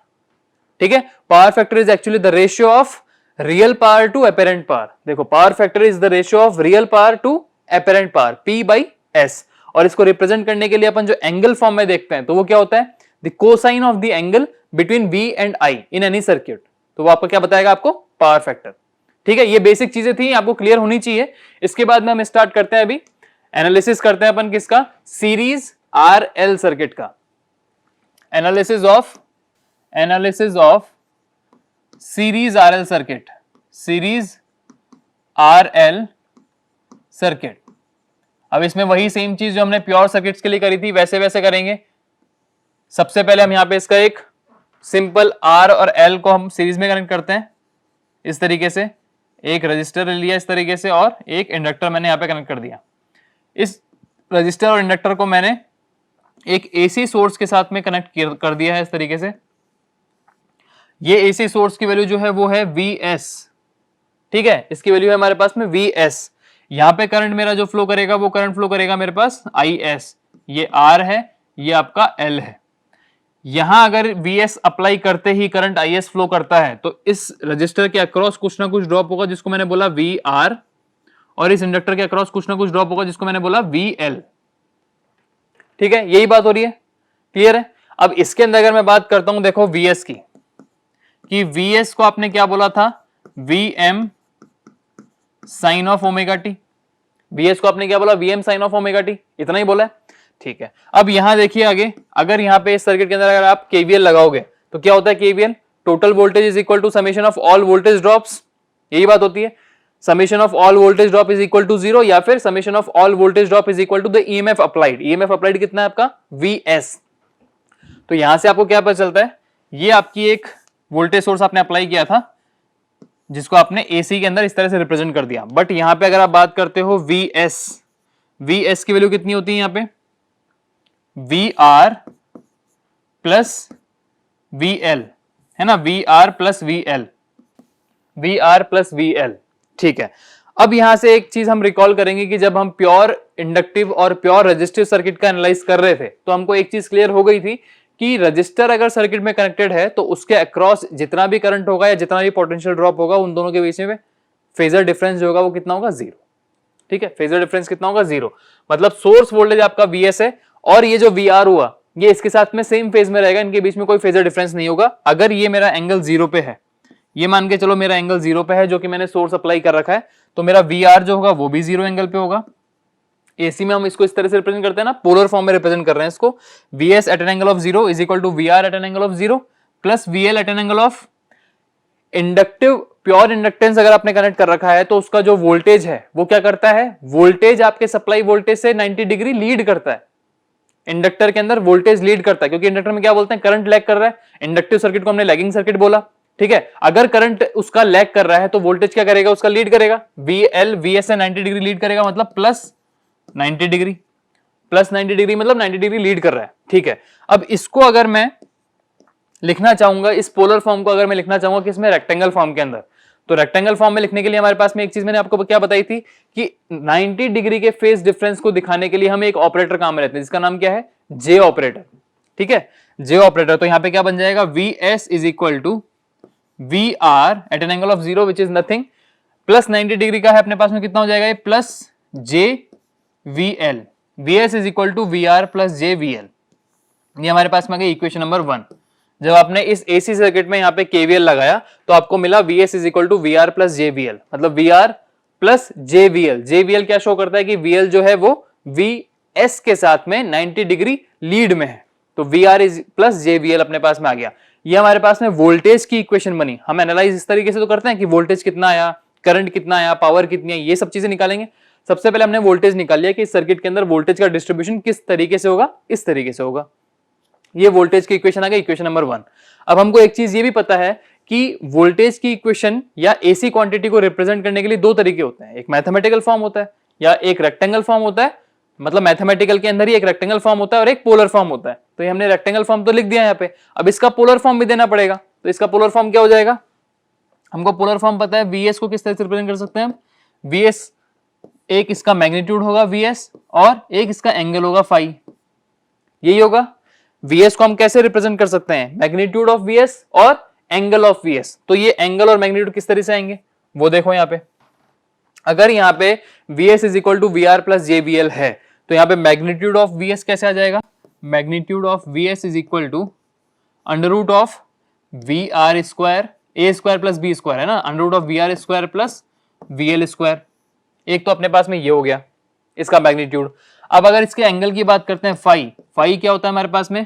ठीक है। Power factor is actually the ratio of real power to apparent power. देखो, power factor is the ratio of real power to apparent power, P by S। और इसको रिप्रेजेंट करने के लिए अपन जो एंगल फॉर्म में देखते हैं तो वो क्या होता है, the cosine of the angle between V and I in any circuit. तो वो आपको क्या बताएगा, आपको पावर फैक्टर, ठीक है। ये बेसिक चीजें थी, आपको क्लियर होनी चाहिए। इसके बाद में हम स्टार्ट करते हैं, अभी एनालिसिस करते हैं अपन किसका, सीरीज RL सर्किट का। Analysis of series RL circuit, series RL circuit. अब इसमें वही सेम चीज जो हमने प्योर सर्किट्स के लिए करी थी वैसे वैसे करेंगे। सबसे पहले हम यहां पे इसका एक सिंपल R और L को हम सीरीज में कनेक्ट करते हैं इस तरीके से, एक रजिस्टर ले लिया इस तरीके से और एक इंडक्टर मैंने यहां पे कनेक्ट कर दिया। इस रजिस्टर और इंडक्टर को मैंने एक AC सोर्स के साथ में कनेक्ट कर दिया है इस तरीके से। ये AC सोर्स की वैल्यू जो है वो है Vs, ठीक है, इसकी वैल्यू है हमारे पास में Vs। यहां पे करंट मेरा जो फ्लो करेगा वो करंट फ्लो करेगा मेरे पास Is, ये R है, ये आपका L है। यहां अगर Vs अप्लाई करते ही करंट Is फ्लो करता है तो इस रजिस्टर के अक्रॉस कुछ ना कुछ ड्रॉप होगा जिसको मैंने बोला Vr, और इस इंडक्टर के अक्रॉस कुछ ना कुछ ड्रॉप होगा जिसको मैंने बोला Vl, ठीक है। यही बात हो रही है, क्लियर है। अब इसके अंदर अगर मैं बात करता हूं देखो Vs की, कि Vs को आपने क्या बोला था, Vm sine of omega T. Vs को आपने क्या बोला, Vm sine of omega T, इतना ही बोला है, ठीक है। अब यहां देखिए आगे, अगर यहां पे इस सर्किट के अंदर अगर आप KVL लगाओगे तो क्या होता है KVL, total voltage is equal to summation of all voltage drops, यही बात होती है। Summation of all voltage drop is equal to 0, या फिर summation of all voltage drop is equal to the EMF applied. EMF applied कितना है आपका, Vs। तो यहां से आपको क्या पता चलता है, ये आपकी एक वोल्टेज सोर्स आपने अप्लाई किया था जिसको आपने AC के अंदर इस तरह से रिप्रेजेंट कर दिया। बट यहां पे अगर आप बात करते हो Vs की वैल्यू कितनी होती है यहाँ पे, V R plus V L, है ना, V R plus V L, V R plus V L. ठीक है, अब यहां से एक चीज हम रिकॉल करेंगे कि जब हम प्योर इंडक्टिव और प्योर रेजिस्टिव सर्किट का एनालाइज कर रहे थे तो हमको एक चीज क्लियर हो गई थी कि रजिस्टर अगर सर्किट में कनेक्टेड है तो उसके अक्रॉस जितना भी करंट होगा या जितना भी पोटेंशियल ड्रॉप होगा उन दोनों के बीच में फेजर डिफरेंस जो होगा वो कितना होगा, जीरो। ठीक है, फेजर डिफरेंस कितना होगा, जीरो। मतलब सोर्स वोल्टेज आपका Vs है और ये जो VR हुआ ये इसके साथ में सेम फेज में रहेगा, इनके बीच में कोई फेजर डिफरेंस नहीं होगा। अगर ये मेरा एंगल जीरो पे है, ये मान के चलो मेरा एंगल जीरो पे है जो कि मैंने सोर्स अप्लाई कर रखा है, तो मेरा VR जो होगा वो भी जीरो एंगल पे होगा। एसी में हम इसको इस तरह से रिप्रेजेंट करते हैं ना, पोलर फॉर्म में रिप्रेजेंट कर रहे हैं इसको, Vs at an angle of zero is equal to VR at an angle of zero plus VL at an angle of inductive. Pure inductance अगर आपने कनेक्ट कर रखा है तो उसका जो वोल्टेज है वो क्या करता है, वोल्टेज आपके सप्लाई वोल्टेज से 90 डिग्री लीड करता है। इंडक्टर के अंदर वोल्टेज लीड करता है क्योंकि इंडक्टर में क्या बोलते हैं, करंट लैग कर रहा है। इंडक्टिव सर्किट को हमने लैगिंग सर्किट बोला। ठीक है, अगर करंट उसका लैग कर रहा है तो वोल्टेज क्या करेगा, उसका लीड करेगा। VL VS से 90 डिग्री लीड करेगा, मतलब प्लस 90 डिग्री, प्लस 90 डिग्री मतलब 90 डिग्री लीड कर रहा है। ठीक है, अब इसको अगर मैं लिखना चाहूंगा, इस पोलर फॉर्म को अगर मैं लिखना चाहूंगा किसमें, रेक्टेंगल फॉर्म के अंदर, तो रेक्टेंगल फॉर्म में लिखने के लिए हमारे पास में एक चीज मैंने आपको क्या बताई थी कि 90 डिग्री के फेज डिफरेंस को दिखाने के लिए हमें एक ऑपरेटर काम में रहते हैं जिसका नाम क्या है, जे ऑपरेटर। ठीक है, जे ऑपरेटर। तो यहां पे क्या बन जाएगा, Vs is equal to V R at an angle of zero which is nothing, plus 90 degree का है अपने पास में, कितना हो जाएगा ये, plus J V L. Vs is equal to V R plus J V L. ये हमारे पास में आ गई इक्वेशन नंबर 1। जब आपने इस एसी सर्किट में यहाँ पे केवीएल लगाया तो आपको मिला Vs is equal to V R plus J V L, मतलब V R plus J V L. J V L क्या शो करता है कि VL जो है वो Vs के साथ में 90 डिग्री लीड में है, तो V R is plus J V L अपने पास में आ गया। ये हमारे पास में वोल्टेज की इक्वेशन बनी। हम एनालाइज इस तरीके से तो करते हैं कि वोल्टेज कितना आया, करंट कितना आया, पावर कितनी है, ये सब चीजें निकालेंगे। सबसे पहले हमने वोल्टेज निकाल लिया कि इस सर्किट के अंदर वोल्टेज का डिस्ट्रीब्यूशन किस तरीके से होगा, इस तरीके से होगा। ये वोल्टेज की इक्वेशन आ गई, इक्वेशन नंबर 1। अब हमको एक चीज ये भी पता है कि वोल्टेज की इक्वेशन या एसी क्वांटिटी को रिप्रेजेंट करने के लिए दो तरीके होते हैं, एक मैथमेटिकल फॉर्म होता है या एक रेक्टेंगल फॉर्म होता है। मतलब मैथमेटिकल के अंदर ही एक रेक्टेंगल फॉर्म होता है और एक पोलर फॉर्म होता है। तो ये हमने रेक्टेंगल फॉर्म तो लिख दिया यहाँ पे, अब इसका पोलर फॉर्म भी देना पड़ेगा। तो इसका पोलर फॉर्म क्या हो जाएगा, हमको पोलर फॉर्म पता है, Vs को किस तरह से रिप्रेजेंट कर सकते हैं हम, Vs एक इसका मैग्नीट्यूड होगा Vs और एक इसका एंगल होगा फाई, यही होगा। Vs को हम कैसे रिप्रेजेंट कर सकते हैं, मैग्नीट्यूड ऑफ Vs और एंगल ऑफ Vs। तो ये एंगल और मैग्नीट्यूड किस तरह से आएंगे वो देखो यहाँ पे। अगर यहाँ पे Vs is equal to V R plus J V L है तो यहाँ पे मैग्नीट्यूड ऑफ Vs कैसे आ जाएगा, magnitude of Vs is equal to under root of V R square A square plus B square, है ना, under root of V R square plus V L square. एक तो अपने पास में ये हो गया इसका मैग्नीट्यूड। अब अगर इसके एंगल की बात करते हैं, फाई, फाई क्या होता है हमारे पास में,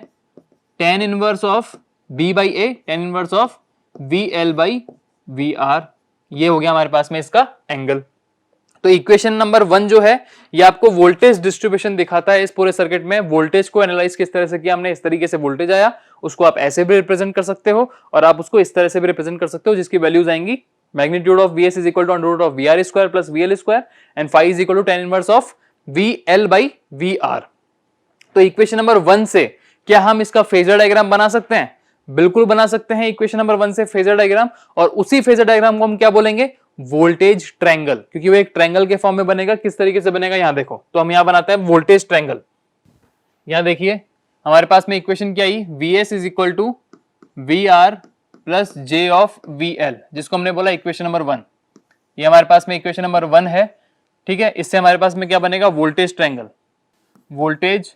tan inverse of B by A, tan inverse of V L by V R, ये हो गया हमारे पास में इसका एंगल। तो इक्वेशन नंबर 1 जो है ये आपको वोल्टेज डिस्ट्रीब्यूशन दिखाता है इस पूरे सर्किट में। वोल्टेज को एनालाइज किस तरह से किया हमने, इस तरीके से वोल्टेज आया, उसको आप ऐसे भी रिप्रेजेंट कर सकते हो और आप उसको इस तरह से भी रिप्रेजेंट कर सकते हो जिसकी वैल्यूज आएंगी magnitude of Vs is equal to under root of V R square plus V L square and phi is equal to tan inverse of V L by V R. तो equation number 1 से क्या हम इसका phasor diagram बना सकते हैं, बिल्कुल बना सकते हैं इक्वेशन नंबर 1 से फेजर डायग्राम। और उसी फेजर डायग्राम को हम क्या बोलेंगे, वोल्टेज ट्रायंगल, क्योंकि वो एक ट्रायंगल के फॉर्म में बनेगा। किस तरीके से बनेगा यहां देखो, तो हम यहां बनाते हैं वोल्टेज ट्रायंगल। यहां देखिए हमारे पास में इक्वेशन क्या आई, Vs is equal to V R plus J of V L, जिसको हमने बोला इक्वेशन नंबर 1। ये हमारे पास में इक्वेशन नंबर 1 है। ठीक है, इससे हमारे पास में क्या बनेगा, वोल्टेज ट्रायंगल, वोल्टेज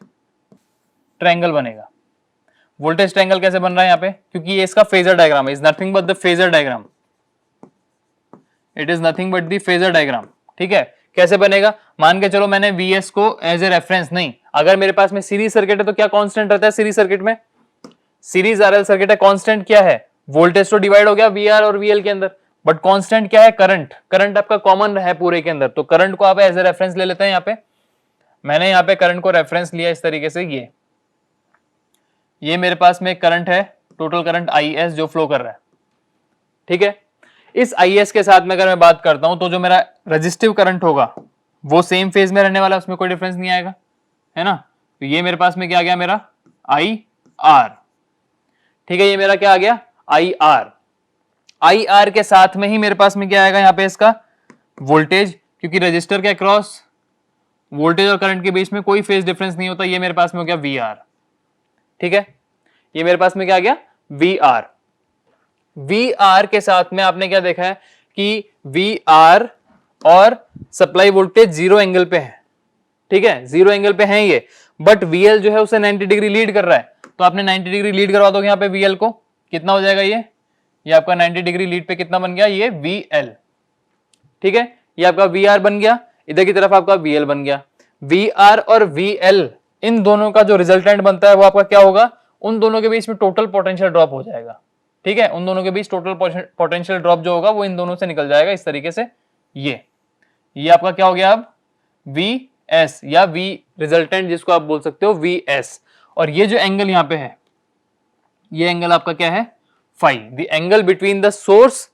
ट्रायंगल बनेगा। वोल्टेज ट्रायंगल कैसे बन रहा है यहाँ पे, क्योंकि ये इसका फेजर डायग्राम है, is nothing but the phasor diagram, it is nothing but the phasor diagram. ठीक है, कैसे बनेगा, मान के चलो मैंने Vs को एज ए रेफरेंस, नहीं, अगर मेरे पास में सीरीज सर्किट है तो क्या कांस्टेंट रहता है सीरीज सर्किट में, सीरीज आरएल सर्किट है, कांस्टेंट क्या है, वोल्टेज तो डिवाइड हो गया Vr और VL के अंदर, बट कांस्टेंट क्या है, करंट। करंट आपका कॉमन है पूरे के अंदर, तो करंट को आप एज ए रेफरेंस ले लेते हैं। यहाँ पे मैंने यहाँ पे करंट को रेफरेंस लिया इस तरीके से, ये मेरे पास में करंट है, टोटल करंट IS जो फ्लो कर रहा है। ठीक है, इस IS के साथ में अगर मैं बात करता हूं तो जो मेरा रेजिस्टिव करंट होगा वो सेम फेज में रहने वाला है, उसमें कोई डिफरेंस नहीं आएगा, है ना। तो ये मेरे पास में क्या आ गया मेरा आई आर। ठीक है, ये मेरा क्या आ गया आई आर। आई आर के साथ में ही मेरे पास में क्या आएगा यहाँ पे इसका वोल्टेज, क्योंकि रजिस्टर के अक्रॉस वोल्टेज और करंट के बीच में कोई फेज डिफरेंस नहीं होता। ये मेरे पास में हो गया वी आर। ठीक है, ये मेरे पास में क्या आ गया वी आर। वी आर के साथ में आपने क्या देखा है कि वी आर और सप्लाई वोल्टेज जीरो एंगल पे है। ठीक है, जीरो एंगल पे है ये, बट वीएल जो है उसे 90 डिग्री लीड कर रहा है। तो आपने 90 डिग्री लीड करवा दोगे यहाँ पे वीएल को, कितना हो जाएगा ये आपका 90 डिग्री लीड पे कितना बन गया ये वीएल। ठीक है, ये आपका वीआर बन गया, इधर की तरफ आपका वीएल बन गया। वीआर और वीएल इन दोनों का जो रिजल्टेंट बनता है वो आपका क्या होगा, उन दोनों के बीच में टोटल पोटेंशियल ड्रॉप हो जाएगा। ठीक है, उन दोनों के बीच टोटल पोटेंशियल ड्रॉप जो होगा वो इन दोनों से निकल जाएगा इस तरीके से। ये आपका क्या हो गया अब वी एस या वी रिजल्टेंट जिसको आप बोल सकते हो वी एस। और ये जो एंगल यहां पे है ये एंगल आपका क्या है phi, the angle between the source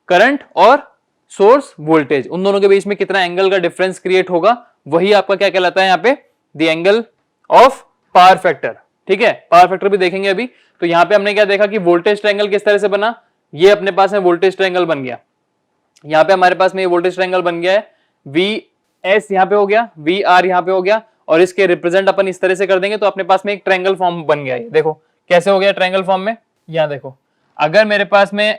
current और सोर्स वोल्टेज, उन दोनों के बीच में कितना एंगल का डिफरेंस क्रिएट होगा वही आपका क्या कहलाता है यहाँ पे the angle of power factor. ठीक है, पावर फैक्टर भी देखेंगे अभी। तो यहाँ पे हमने क्या देखा कि वोल्टेज ट्रायंगल किस तरह से बना, ये अपने पास में वोल्टेज ट्रायंगल बन गया। यहाँ पे हमारे पास में ये वोल्टेज ट्रायंगल बन गया है, वी एस यहाँ पे हो गया, वी आर यहाँ पे हो गया, और इसके रिप्रेजेंट अपन इस तरह से कर देंगे तो अपने पास में एक ट्रायंगल फॉर्म बन गया है। देखो कैसे हो गया ट्रायंगल फॉर्म में, यहाँ देखो अगर मेरे पास में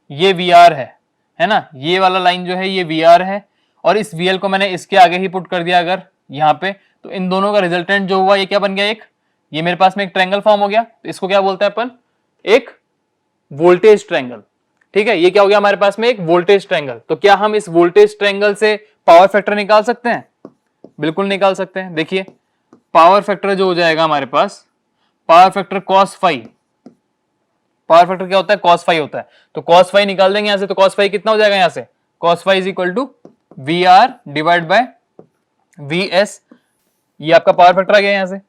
ये वी आर है ना, ये वाला लाइन जो है ये वी आर है, और इस वी एल को मैंने इसके आगे ही पुट कर दिया अगर यहाँ पे, तो इन दोनों का रिजल्टेंट जो हुआ ये क्या बन गया, एक ये मेरे पास में एक ट्रायंगल फॉर्म हो गया। तो इसको क्या बोलते हैं अपन, एक वोल्टेज ट्रायंगल। ठीक है, ये क्या हो गया हमारे पास में एक वोल्टेज ट्रायंगल। तो क्या हम इस वोल्टेज ट्रायंगल से पावर फैक्टर निकाल सकते हैं, बिल्कुल निकाल सकते हैं। देखिए पावर फैक्टर जो हो जाएगा हमारे पास, power factor cos phi, power factor क्या होता है कॉस फाई होता है, तो कॉस फाई निकाल देंगे यहां से। तो कॉस फाई कितना हो जाएगा यहाँ से, cos phi is equal to V R divide by V S. ये आपका पावर फैक्टर आ गया, यहां से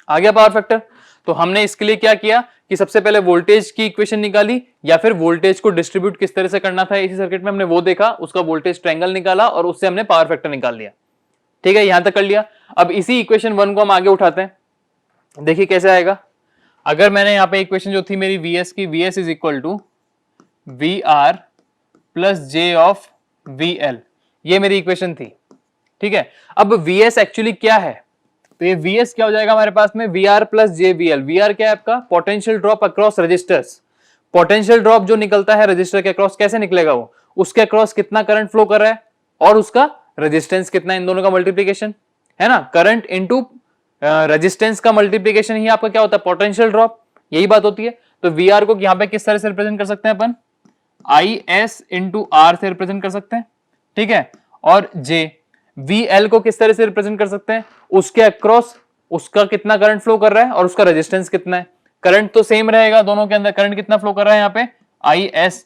आ गया पावर फैक्टर। तो हमने इसके लिए क्या किया कि सबसे पहले वोल्टेज की इक्वेशन निकाली, या फिर वोल्टेज को डिस्ट्रीब्यूट किस तरह से करना था इसी सर्किट में हमने वो देखा, उसका वोल्टेज ट्रायंगल निकाला और उससे हमने पावर फैक्टर निकाल लिया। ठीक है, यहां तक कर लिया। अब इसी इक्वेशन 1 को हम आगे उठाते हैं, देखिए कैसे आएगा। अगर मैंने यहाँ पे इक्वेशन जो थी मेरी वी एस की, V S is equal to V R plus J of V L, ये मेरी इक्वेशन थी। ठीक है, अब वी एस एक्चुअली क्या है, तो ये वी एस क्या हो जाएगा हमारे पास में V R plus J V L. V R क्या है आपका potential drop across resistors. Potential drop जो निकलता है रजिस्टर के अक्रॉस कैसे निकलेगा, वो उसके अक्रॉस कितना करंट फ्लो कर रहा है और उसका रेजिस्टेंस कितना, इन दोनों का मल्टीप्लीकेशन है ना। करंट इंटू रेजिस्टेंस का मल्टीप्लीकेशन ही आपका क्या होता है पोटेंशियल ड्रॉप, यही बात होती है। तो वी आर को यहाँ पे किस तरह से रिप्रेजेंट कर सकते हैं अपन, आई एस इंटू आर से रिप्रेजेंट कर सकते हैं। ठीक है, और जे वी एल को किस तरह से रिप्रेजेंट कर सकते हैं, उसके अक्रॉस उसका कितना करंट फ्लो कर रहा है और उसका रेजिस्टेंस कितना है। करंट तो सेम रहेगा दोनों के अंदर, करंट कितना फ्लो कर रहा है यहाँ पे आई एस।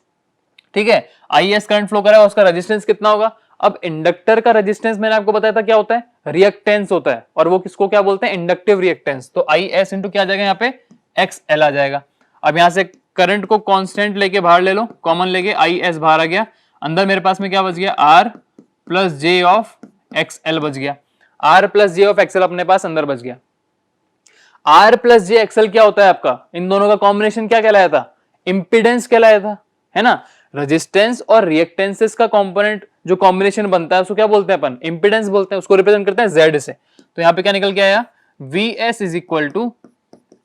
ठीक है, आई एस करंट फ्लो कर रहा है, उसका रेजिस्टेंस कितना होगा। अब इंडक्टर का रेजिस्टेंस मैंने आपको बताया था क्या होता है, रिएक्टेंस होता है, और वो किसको क्या बोलते हैं इंडक्टिव रिएक्टेंस। तो आई एस इंटू क्या आ जाएगा यहाँ पे एक्स एल आ जाएगा। अब यहां से करंट को कांस्टेंट लेके बाहर ले लो, कॉमन लेके आई एस बाहर आ गया, अंदर मेरे पास में क्या बच गया R plus J of X L बच गया। R plus J of X L अपने पास अंदर बच गया। आर प्लस जे एक्सएल क्या होता है आपका, इन दोनों का कॉम्बिनेशन क्या कहलाया था, इंपीडेंस कहलाया था, है ना। रेजिस्टेंस और रिएक्टेंसेस का कंपोनेंट जो कॉम्बिनेशन बनता है उसको क्या बोलते हैं अपन, इंपीडेंस बोलते हैं, उसको रिप्रेजेंट करते हैं जेड से। तो यहाँ पे क्या निकल के आया, V S is equal to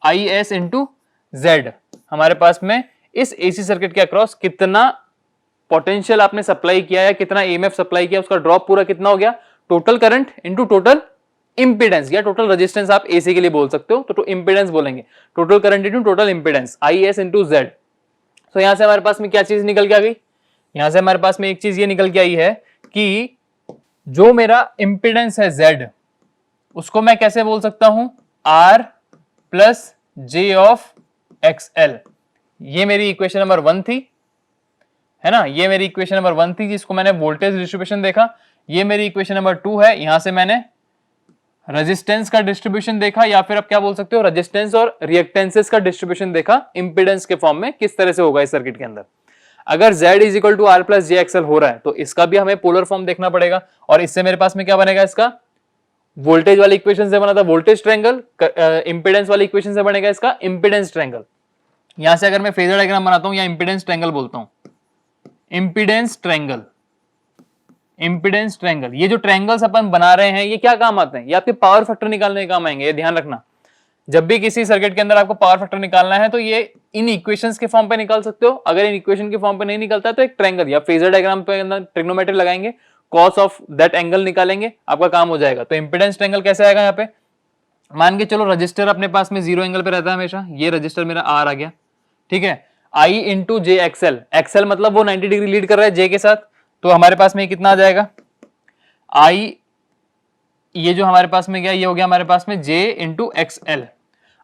I S into Z. हमारे पास में इस एसी सर्किट के अक्रॉस कितना पोटेंशियल आपने सप्लाई किया या कितना ईएमएफ सप्लाई किया, उसका ड्रॉप पूरा कितना हो गया, total current into total impedance या टोटल रेजिस्टेंस आप एसी के लिए बोल सकते हो, तो इंपीडेंस बोलेंगे, total current into total impedance आई एस इंटू जेड। तो यहां से हमारे पास में क्या चीज निकल के आ गई, यहां से हमारे पास में एक चीज ये निकल के आई है कि जो मेरा इंपीडेंस है जेड, उसको मैं कैसे बोल सकता हूं, R plus J of X L. ये मेरी इक्वेशन नंबर 1 थी, है ना, ये मेरी इक्वेशन नंबर 1 थी जिसको मैंने वोल्टेज डिस्ट्रीब्यूशन देखा। ये मेरी इक्वेशन नंबर 2 है, यहां से मैंने रेजिस्टेंस का डिस्ट्रीब्यूशन देखा, या फिर आप क्या बोल सकते हो रेजिस्टेंस और रिएक्टेंसेस का डिस्ट्रीब्यूशन देखा इंपीडेंस के फॉर्म में किस तरह से होगा इस सर्किट के अंदर। अगर Z is equal to R plus J X L हो रहा है तो इसका भी हमें पोलर फॉर्म देखना पड़ेगा, और इससे मेरे पास में क्या बनेगा, इसका वोल्टेज वाली इक्वेशन से बना था वोल्टेज ट्रायंगल, इंपेडेंस वाली इक्वेशन से बनेगा इसका इंपेडेंस ट्रायंगल। यहां से अगर मैं फेजर डायग्राम बनाता हूं या इंपेडेंस ट्रायंगल बोलता हूं, इंपेडेंस ट्रायंगल, इंपेडेंस ट्रायंगल, ये जो ट्रायंगल्स अपन बना रहे हैं ये क्या काम आते हैं? ये आपके पावर फैक्टर निकालने के काम आएंगे, ये ध्यान रखना। जब भी किसी सर्किट के अंदर आपको पावर फैक्टर निकालना है तो ये इन इक्वेशंस के फॉर्म पे निकाल सकते हो। अगर इन इक्वेशन के फॉर्म पे नहीं निकलता तो एक ट्रायंगल या फेजर डायग्राम पे अंदर ट्रिग्नोमेट्री लगाएंगे, कॉस ऑफ दैट एंगल निकालेंगे, आपका काम हो जाएगा। तो इंपेडेंस ट्रायंगल कैसे आएगा? यहाँ पे मान के चलो रजिस्टर अपने पास में जीरो एंगल पे रहता है हमेशा, ये रजिस्टर मेरा आर आ गया, ठीक है। आई इंटू जे एक्सएल, एक्सएल मतलब वो 90 डिग्री लीड कर रहा है जे के साथ, तो हमारे पास में कितना आ जाएगा? आई, ये जो हमारे पास में गया ये हो गया हमारे पास में J into X L,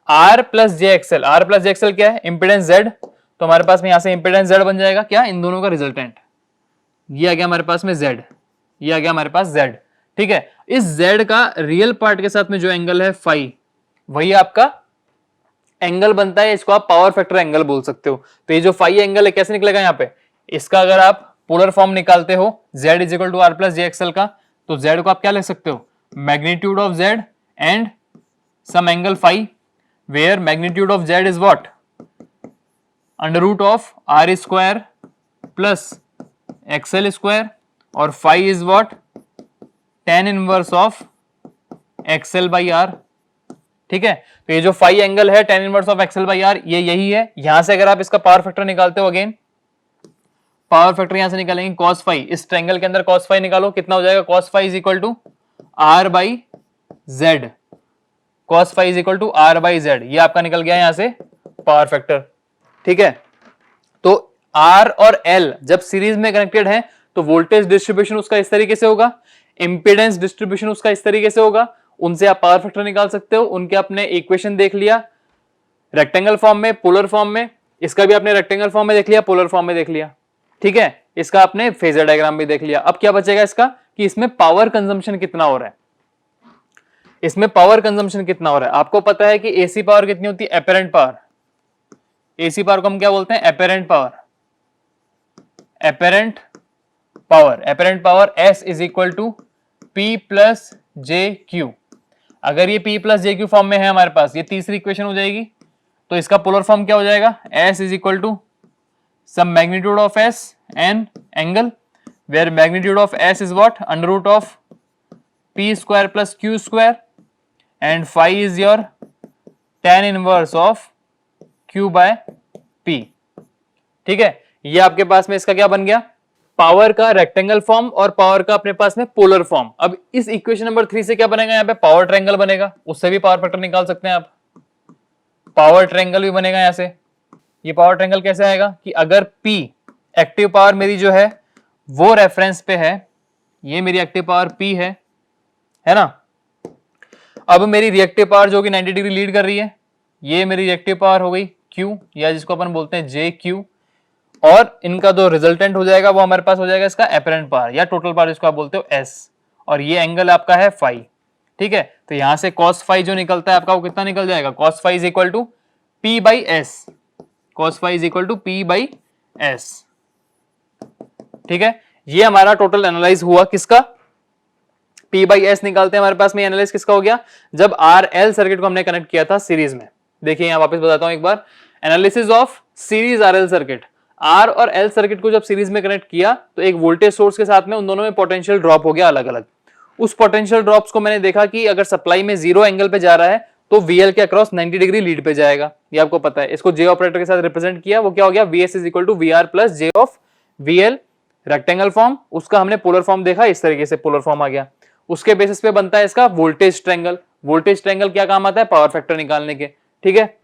R plus J X L. R plus J X L क्या है? इंपेडेंस जेड, तो हमारे पास में यहां से इंपेडेंस जेड बन जाएगा क्या? इन दोनों का रिजल्टेंट, ये आ गया हमारे पास में जेड, ये आ गया हमारे पास जेड, ठीक है। इस जेड का रियल पार्ट के साथ में जो एंगल है फाई, वही आपका एंगल बनता है, इसको आप पावर फैक्टर एंगल बोल सकते हो। तो ये जो फाई एंगल है कैसे निकलेगा यहाँ पे? इसका अगर आप पोलर फॉर्म निकालते हो z is equal to R plus J X L का, तो z को आप क्या लिख सकते हो? Magnitude of z and some angle phi, where magnitude of z is what? Under root of R square plus X L square, और phi is what? tan inverse of X L by R, ठीक है। तो ये जो फाई एंगल है tan inverse of X L by R, ये यही है। यहां से अगर आप इसका पावर फैक्टर निकालते हो, अगेन पावर फैक्टर यहां से निकालेंगे cos फाई, इस ट्रायंगल के अंदर cos फाई निकालो, कितना हो जाएगा? cos phi is equal to R by Z, cos phi is equal to R by Z, ये आपका निकल गया यहां से पावर फैक्टर, ठीक है। तो आर और एल जब सीरीज में कनेक्टेड है तो वोल्टेज डिस्ट्रीब्यूशन उसका इस तरीके से होगा, इंपेडेंस डिस्ट्रीब्यूशन उसका इस तरीके से होगा, उनसे आप पावर फैक्टर निकाल सकते हो। उनके आपने इक्वेशन देख लिया रेक्टेंगल फॉर्म में, पोलर फॉर्म में, इसका भी आपने रेक्टेंगल फॉर्म में देख लिया, पोलर फॉर्म में देख लिया, ठीक है। इसका आपने फेजर डायग्राम भी देख लिया। अब क्या बचेगा इसका कि इसमें पावर कंजम्पशन कितना हो रहा है, इसमें पावर कंजम्पशन कितना हो रहा है। आपको पता है कि एसी पावर कितनी होती है? एपेरेंट पावर, एसी पावर को हम क्या बोलते हैं? Apparent power, apparent power, apparent power S is equal to P plus J Q. अगर ये P plus J Q form में है हमारे पास, ये तीसरी इक्वेशन हो जाएगी, तो इसका पोलर फॉर्म क्या हो जाएगा? S is equal to some magnitude of S and angle, where magnitude of S is what? Under root of P square plus Q square, and phi is your tan inverse of Q by P, ठीक है। ये आपके पास में इसका क्या बन गया? Power का रेक्टेंगल फॉर्म और पावर का अपने पास में पोलर फॉर्म। अब इस इक्वेशन नंबर 3 से क्या बनेगा? यहाँ पे पावर ट्रायंगल बनेगा, उससे भी पावर फैक्टर निकाल सकते हैं आप, पावर ट्रायंगल भी बनेगा यहाँ से। ये पावर ट्रायंगल कैसे आएगा कि अगर P एक्टिव पावर मेरी जो है वो रेफरेंस पे है, ये मेरी एक्टिव पावर P है ना। अब मेरी रिएक्टिव पावर जो कि 90 डिग्री लीड कर रही है, ये मेरी रिएक्टिव पावर हो गई Q, या जिसको अपन बोलते हैं JQ, और इनका जो रिजल्टेंट हो जाएगा वो हमारे पास हो जाएगा इसका एपेरेंट पावर या टोटल पावर, जिसको आप बोलते हो S, और ये एंगल आपका है फाई, ठीक है। तो यहां से cos फाई जो निकलता है आपका वो कितना निकल जाएगा? cos phi is equal to P by S, cos phi is equal to P by S, ठीक है। ये हमारा टोटल एनालाइज हुआ किसका? P बाई S निकालते हैं, हमारे पास में एनालाइज किसका हो गया? जब RL सर्किट को हमने कनेक्ट किया था सीरीज में। देखिए यहां वापस बताता हूं एक बार, analysis of series RL circuit. R और L सर्किट को जब सीरीज में कनेक्ट किया तो एक वोल्टेज सोर्स के साथ में उन दोनों में पोटेंशियल ड्रॉप हो गया अलग अलग। उस पोटेंशियल ड्रॉप्स को मैंने देखा कि अगर सप्लाई में जीरो एंगल पे जा रहा है तो VL के अक्रॉस 90 डिग्री लीड पे जाएगा, ये आपको पता है। इसको J ऑपरेटर के साथ रिप्रेजेंट किया, वो क्या हो गया? VS is equal to VR plus J of VL, rectangle form. उसका हमने पोलर फॉर्म देखा, इस तरीके से पोलर फॉर्म आ गया। उसके बेसिस पे बनता है इसका वोल्टेज ट्रायंगल। वोल्टेज ट्रायंगल क्या काम आता है? पावर फैक्टर निकालने के, ठीक है।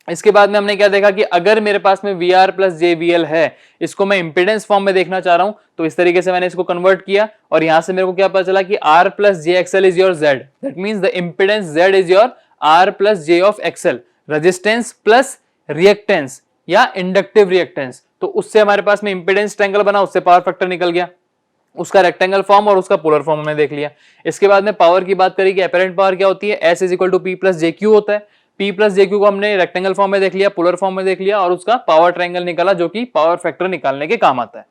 इसके बाद में हमने क्या देखा कि अगर मेरे पास में VR प्लस JVL है, इसको मैं इंपेडेंस फॉर्म में देखना चाह रहा हूं, तो इस तरीके से मैंने इसको कन्वर्ट किया, और यहां से मेरे को क्या पता चला कि R plus JXL is your Z, that means the impedance Z is your R plus J of XL, resistance plus reactance या इंडक्टिव रिएक्टेंस। तो उससे हमारे पास में इंपेडेंस ट्रायंगल बना, उससे पावर फैक्टर निकल गया, उसका रेक्टेंगल फॉर्म और उसका पोलर फॉर्म हमने देख लिया। इसके बाद में पावर की बात करें कि एपेरेंट पावर क्या होती है? S is equal to P plus JQ होता है। P प्लस JQ को हमने रेक्टेंगल फॉर्म में देख लिया, पोलर फॉर्म में देख लिया, और उसका पावर ट्रायंगल निकाला जो कि पावर फैक्टर निकालने के काम आता है,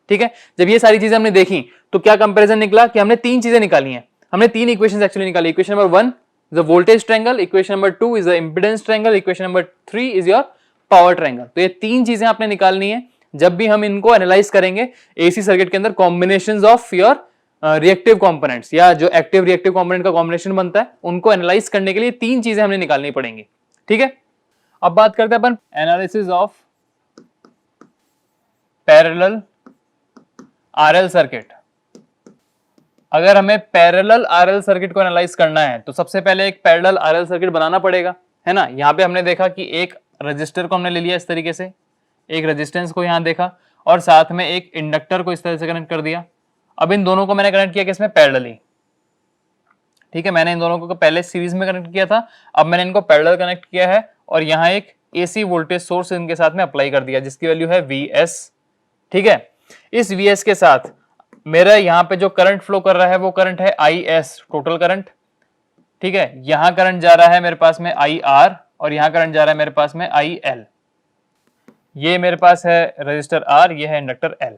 ठीक है। जब ये सारी चीजें हमने देखी तो क्या कंपैरिजन निकला कि हमने तीन चीजें निकाली हैं। हमने 3 इक्वेशंस एक्चुअली निकाली। Equation number 1 is the voltage triangle, equation number 2 is the impedance triangle, equation number 3 is your power triangle. तो ये 3 चीजें आपने निकालनी है जब भी हम इनको एनालाइज करेंगे एसी सर्किट के अंदर, combinations of your reactive components या जो एक्टिव रिएक्टिव कंपोनेंट का कॉम्बिनेशन बनता है, उनको एनालाइज करने के लिए 3 चीजें हमने निकालनी पड़ेंगी। ठीक है, अब बात करते हैं अपन analysis of parallel R L circuit. अगर हमें पैरेलल आरएल सर्किट को एनालाइज करना है तो सबसे पहले एक पैरेलल आरएल सर्किट बनाना पड़ेगा, है ना। यहां पे हमने देखा कि एक रजिस्टर को हमने ले लिया इस तरीके से, एक रेजिस्टेंस को यहां देखा और साथ में एक इंडक्टर को इस तरह से कनेक्ट कर दिया। अब इन दोनों को मैंने कनेक्ट किया किसमें, पैरेलली। ठीक है, मैंने इन दोनों को पहले सीरीज में कनेक्ट किया था, अब मैंने इनको पैरेलल कनेक्ट किया है और यहाँ एक एसी वोल्टेज सोर्स इनके साथ में अप्लाई कर दिया जिसकी वैल्यू है Vs। ठीक है, इस Vs के साथ मेरा यहाँ पे जो करंट फ्लो कर रहा है वो करंट है Is, टोटल करंट। ठीक है, यहां करंट जा रहा है मेरे पास में IR और यहां करंट जा रहा है मेरे पास में IL। ये मेरे पास है रजिस्टर R, ये है इंडक्टर L।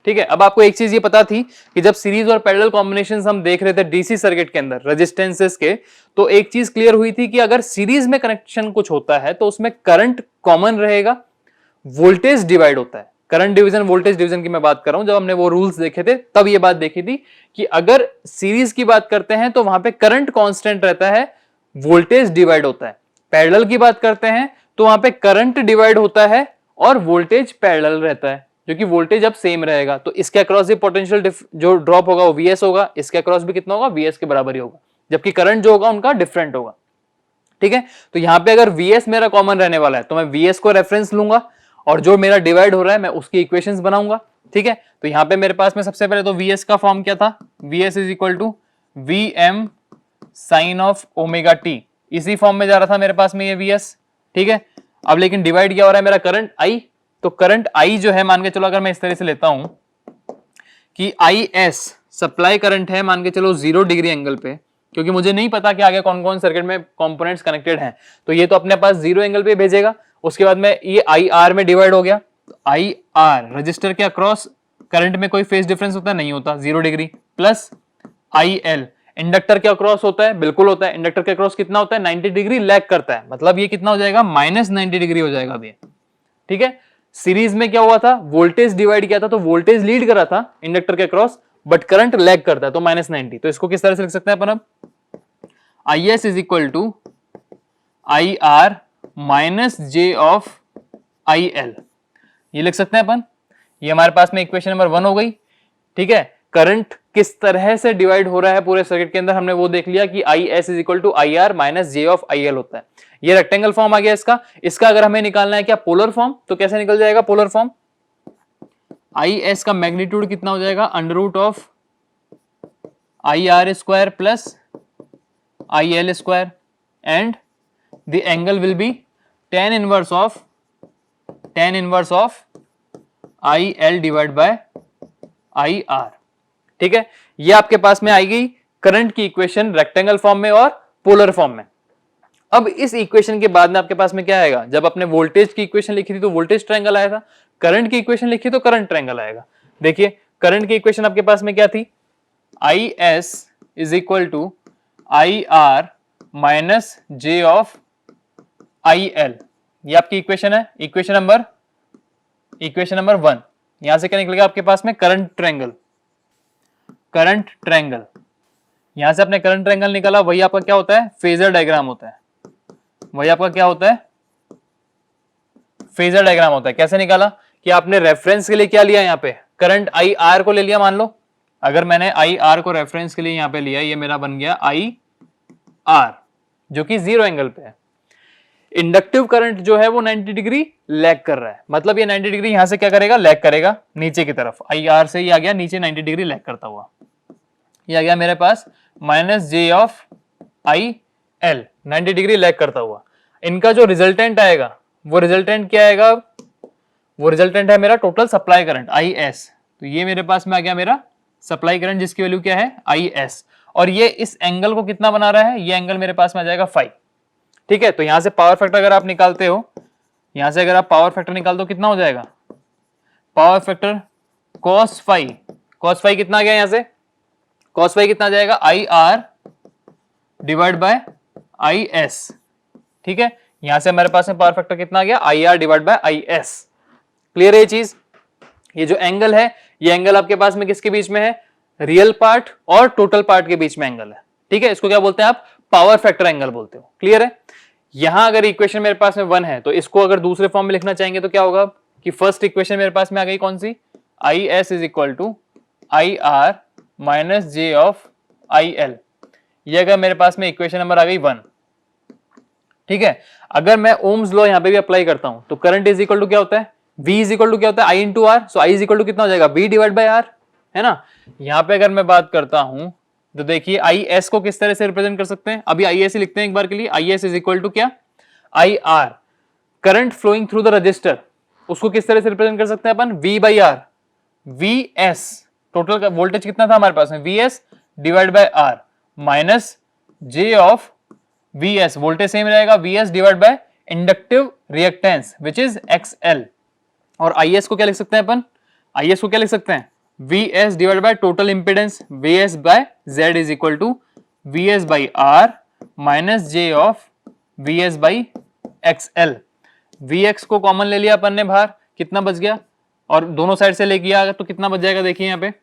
ठीक है, अब आपको एक चीज ये पता थी कि जब सीरीज और पैरेलल कॉम्बिनेशंस हम देख रहे थे डीसी सर्किट के अंदर रेजिस्टेंसेस के, तो एक चीज क्लियर हुई थी कि अगर सीरीज में कनेक्शन कुछ होता है तो उसमें करंट कॉमन रहेगा, वोल्टेज डिवाइड होता है। करंट डिवीजन वोल्टेज डिवीजन की मैं बात कर रहा हूं, जब हमने वो रूल्स देखे थे तब ये बात देखी थी कि अगर सीरीज की बात करते हैं तो वहां पे करंट कांस्टेंट रहता है, वोल्टेज डिवाइड होता है। पैरेलल की बात करते हैं तो वहां पे करंट डिवाइड होता है और वोल्टेज पैरेलल रहता है, जो कि वोल्टेज अब सेम रहेगा। तो इसके अक्रॉस पोटेंशियल जो ड्रॉप होगा वो Vs होगा, इसके अक्रॉस भी कितना होगा, Vs के बराबर ही होगा, जबकि करंट जो होगा उनका डिफरेंट होगा। ठीक है, तो यहां पे अगर Vs मेरा कॉमन रहने वाला है तो मैं Vs को रेफरेंस लूंगा और जो मेरा डिवाइड हो रहा है मैं उसकी इक्वेशंस बनाऊंगा। ठीक है, तो यहां पे मेरे पास में सबसे पहले तो Vs का फॉर्म क्या था, Vs is equal to Vm sine of omega T, इसी फॉर्म में जा रहा था मेरे पास में ये Vs। ठीक है, अब लेकिन डिवाइड क्या हो रहा है मेरा करंट I, तो करंट I जो है मान के चलो अगर मैं इस तरह से लेता हूं कि Is सप्लाई करंट है मान के चलो 0 डिग्री एंगल पे, क्योंकि मुझे नहीं पता कि आगे कौन कौन सर्किट में कंपोनेंट्स कनेक्टेड हैं, तो ये तो अपने पास 0 एंगल पे भेजेगा। उसके बाद में ये IR में डिवाइड हो गया, IR रजिस्टर के अक्रॉस करंट में कोई फेज डिफरेंस होता है, नहीं होता, 0 डिग्री, प्लस IL इंडक्टर के अक्रॉस होता है, बिल्कुल होता है। इंडक्टर के अक्रॉस कितना होता है, 90 डिग्री लैग करता है, मतलब ये कितना हो जाएगा, -90 डिग्री हो जाएगा अभी। ठीक है, सीरीज में क्या हुआ था, वोल्टेज डिवाइड किया था तो वोल्टेज लीड कर रहा था इंडक्टर के अक्रॉस, बट करंट लैग करता है तो -90। तो इसको किस तरह से लिख सकते हैं अपन, अब Is is equal to IR minus J of IL, ये लिख सकते हैं अपन। ये हमारे पास में इक्वेशन नंबर 1 हो गई। ठीक है, करंट किस तरह से डिवाइड हो रहा है पूरे सर्किट के अंदर हमने वो देख लिया कि Is is equal to IR minus J of IL होता है। ये रेक्टेंगल फॉर्म आ गया इसका। इसका अगर हमें निकालना है क्या पोलर फॉर्म, तो कैसे निकल जाएगा पोलर फॉर्म, Is का मैग्नीट्यूड कितना हो जाएगा, under root of IR square plus IL square and the angle will be tan inverse of IL divide by IR। ठीक है, ये आपके पास में आई गई करंट की इक्वेशन रेक्टेंगल फॉर्म में और पोलर फॉर्म में। अब इस इक्वेशन के बाद में आपके पास में क्या आएगा, जब आपने वोल्टेज की इक्वेशन लिखी थी तो वोल्टेज ट्रायंगल आया था, करंट की इक्वेशन लिखी तो करंट ट्रायंगल आएगा। देखिए करंट की इक्वेशन आपके पास में क्या थी, Is is equal to IR minus J of IL, ये आपकी इक्वेशन है, इक्वेशन नंबर 1। यहां से क्या निकलेगा आपके पास में करंट ट्रायंगल, यहां से आपने करंट ट्रायंगल निकाला, वही आपका क्या होता है, फेजर डायग्राम होता है, वही आपका क्या होता है, फेजर डायग्राम होता है। कैसे निकाला कि आपने रेफरेंस के लिए क्या लिया, यहाँ पे करंट IR को ले लिया। मान लो अगर मैंने IR को रेफरेंस के लिए यहाँ पे लिया, ये मेरा बन गया IR जो कि 0 एंगल पे है। इंडक्टिव करंट जो है वो 90 डिग्री लैग कर रहा है, मतलब ये 90 डिग्री यहां से क्या करेगा, लैग करेगा नीचे की तरफ। IR से ये आ गया नीचे 90 डिग्री लैग करता हुआ, ये आ गया मेरे पास minus J of IL 90 degree lag करता हुआ। इनका जो रिजल्टेंट आएगा वो रिजल्टेंट क्या आएगा, वो रिजल्टेंट है मेरा टोटल सप्लाई करंट Is। तो ये मेरे पास में आ गया मेरा सप्लाई करंट जिसकी वैल्यू क्या है Is, और ये इस एंगल को कितना बना रहा है, ये एंगल मेरे पास में आ जाएगा फाई। ठीक है, तो यहां से पावर फैक्टर अगर आप निकालते हो, यहां से अगर आप पावर फैक्टर निकाल दो कितना हो जाएगा, पावर फैक्टर cos फाई कितना आ गया, यहां से cos y कितना आ जाएगा, I R divide bye I S. ठीक है, यहां से हमारे पास में पावर फैक्टर कितना आ गया, I R divide bye I S. Clear है ये चीज? ये जो एंगल है, ये एंगल आपके पास में किसके बीच में है, रियल पार्ट और टोटल पार्ट के बीच में एंगल है। ठीक है, इसको क्या बोलते हैं आप, पावर फैक्टर एंगल बोलते हो। क्लियर है? यहां अगर इक्वेशन मेरे पास में 1 है तो इसको अगर दूसरे फॉर्म में लिखना चाहेंगे तो क्या होगा कि फर्स्ट इक्वेशन मेरे पास में आ गई कौन सी, I S is equal to I R minus J of I L. ये अगर मेरे पास में इक्वेशन नंबर आ गई 1। ठीक है, अगर मैं ओम्स लॉ यहां पे भी अप्लाई करता हूं तो करंट इज इक्वल टू क्या होता है, V इज इक्वल टू क्या होता है, I into R. So I is equal to कितना हो जाएगा, V डिवाइड बाय आर, है ना। यहां पे अगर मैं बात करता हूं तो देखिए आई एस को किस तरह से रिप्रेजेंट कर सकते हैं, अभी आई एस ही लिखते हैं एक बार के लिए। I S is equal to क्या, I R, current flowing through the resistor, उसको किस तरह से रिप्रेजेंट कर सकते हैं अपन, V by R. V S total का वोल्टेज कितना था हमारे पास में, V S divide by R minus J of V S, voltage same रहेगा, V S divide by inductive reactance which is X L. और आई एस को क्या लिख सकते हैं अपन, आई एस को क्या लिख सकते हैं, V S divide by total impedance, V S by Z is equal to V S by R minus J of V S by X L. V X को कॉमन ले लिया अपन ने बाहर, कितना बच गया, और दोनों साइड से ले गया तो कितना बच जाएगा, देखिए यहाँ पे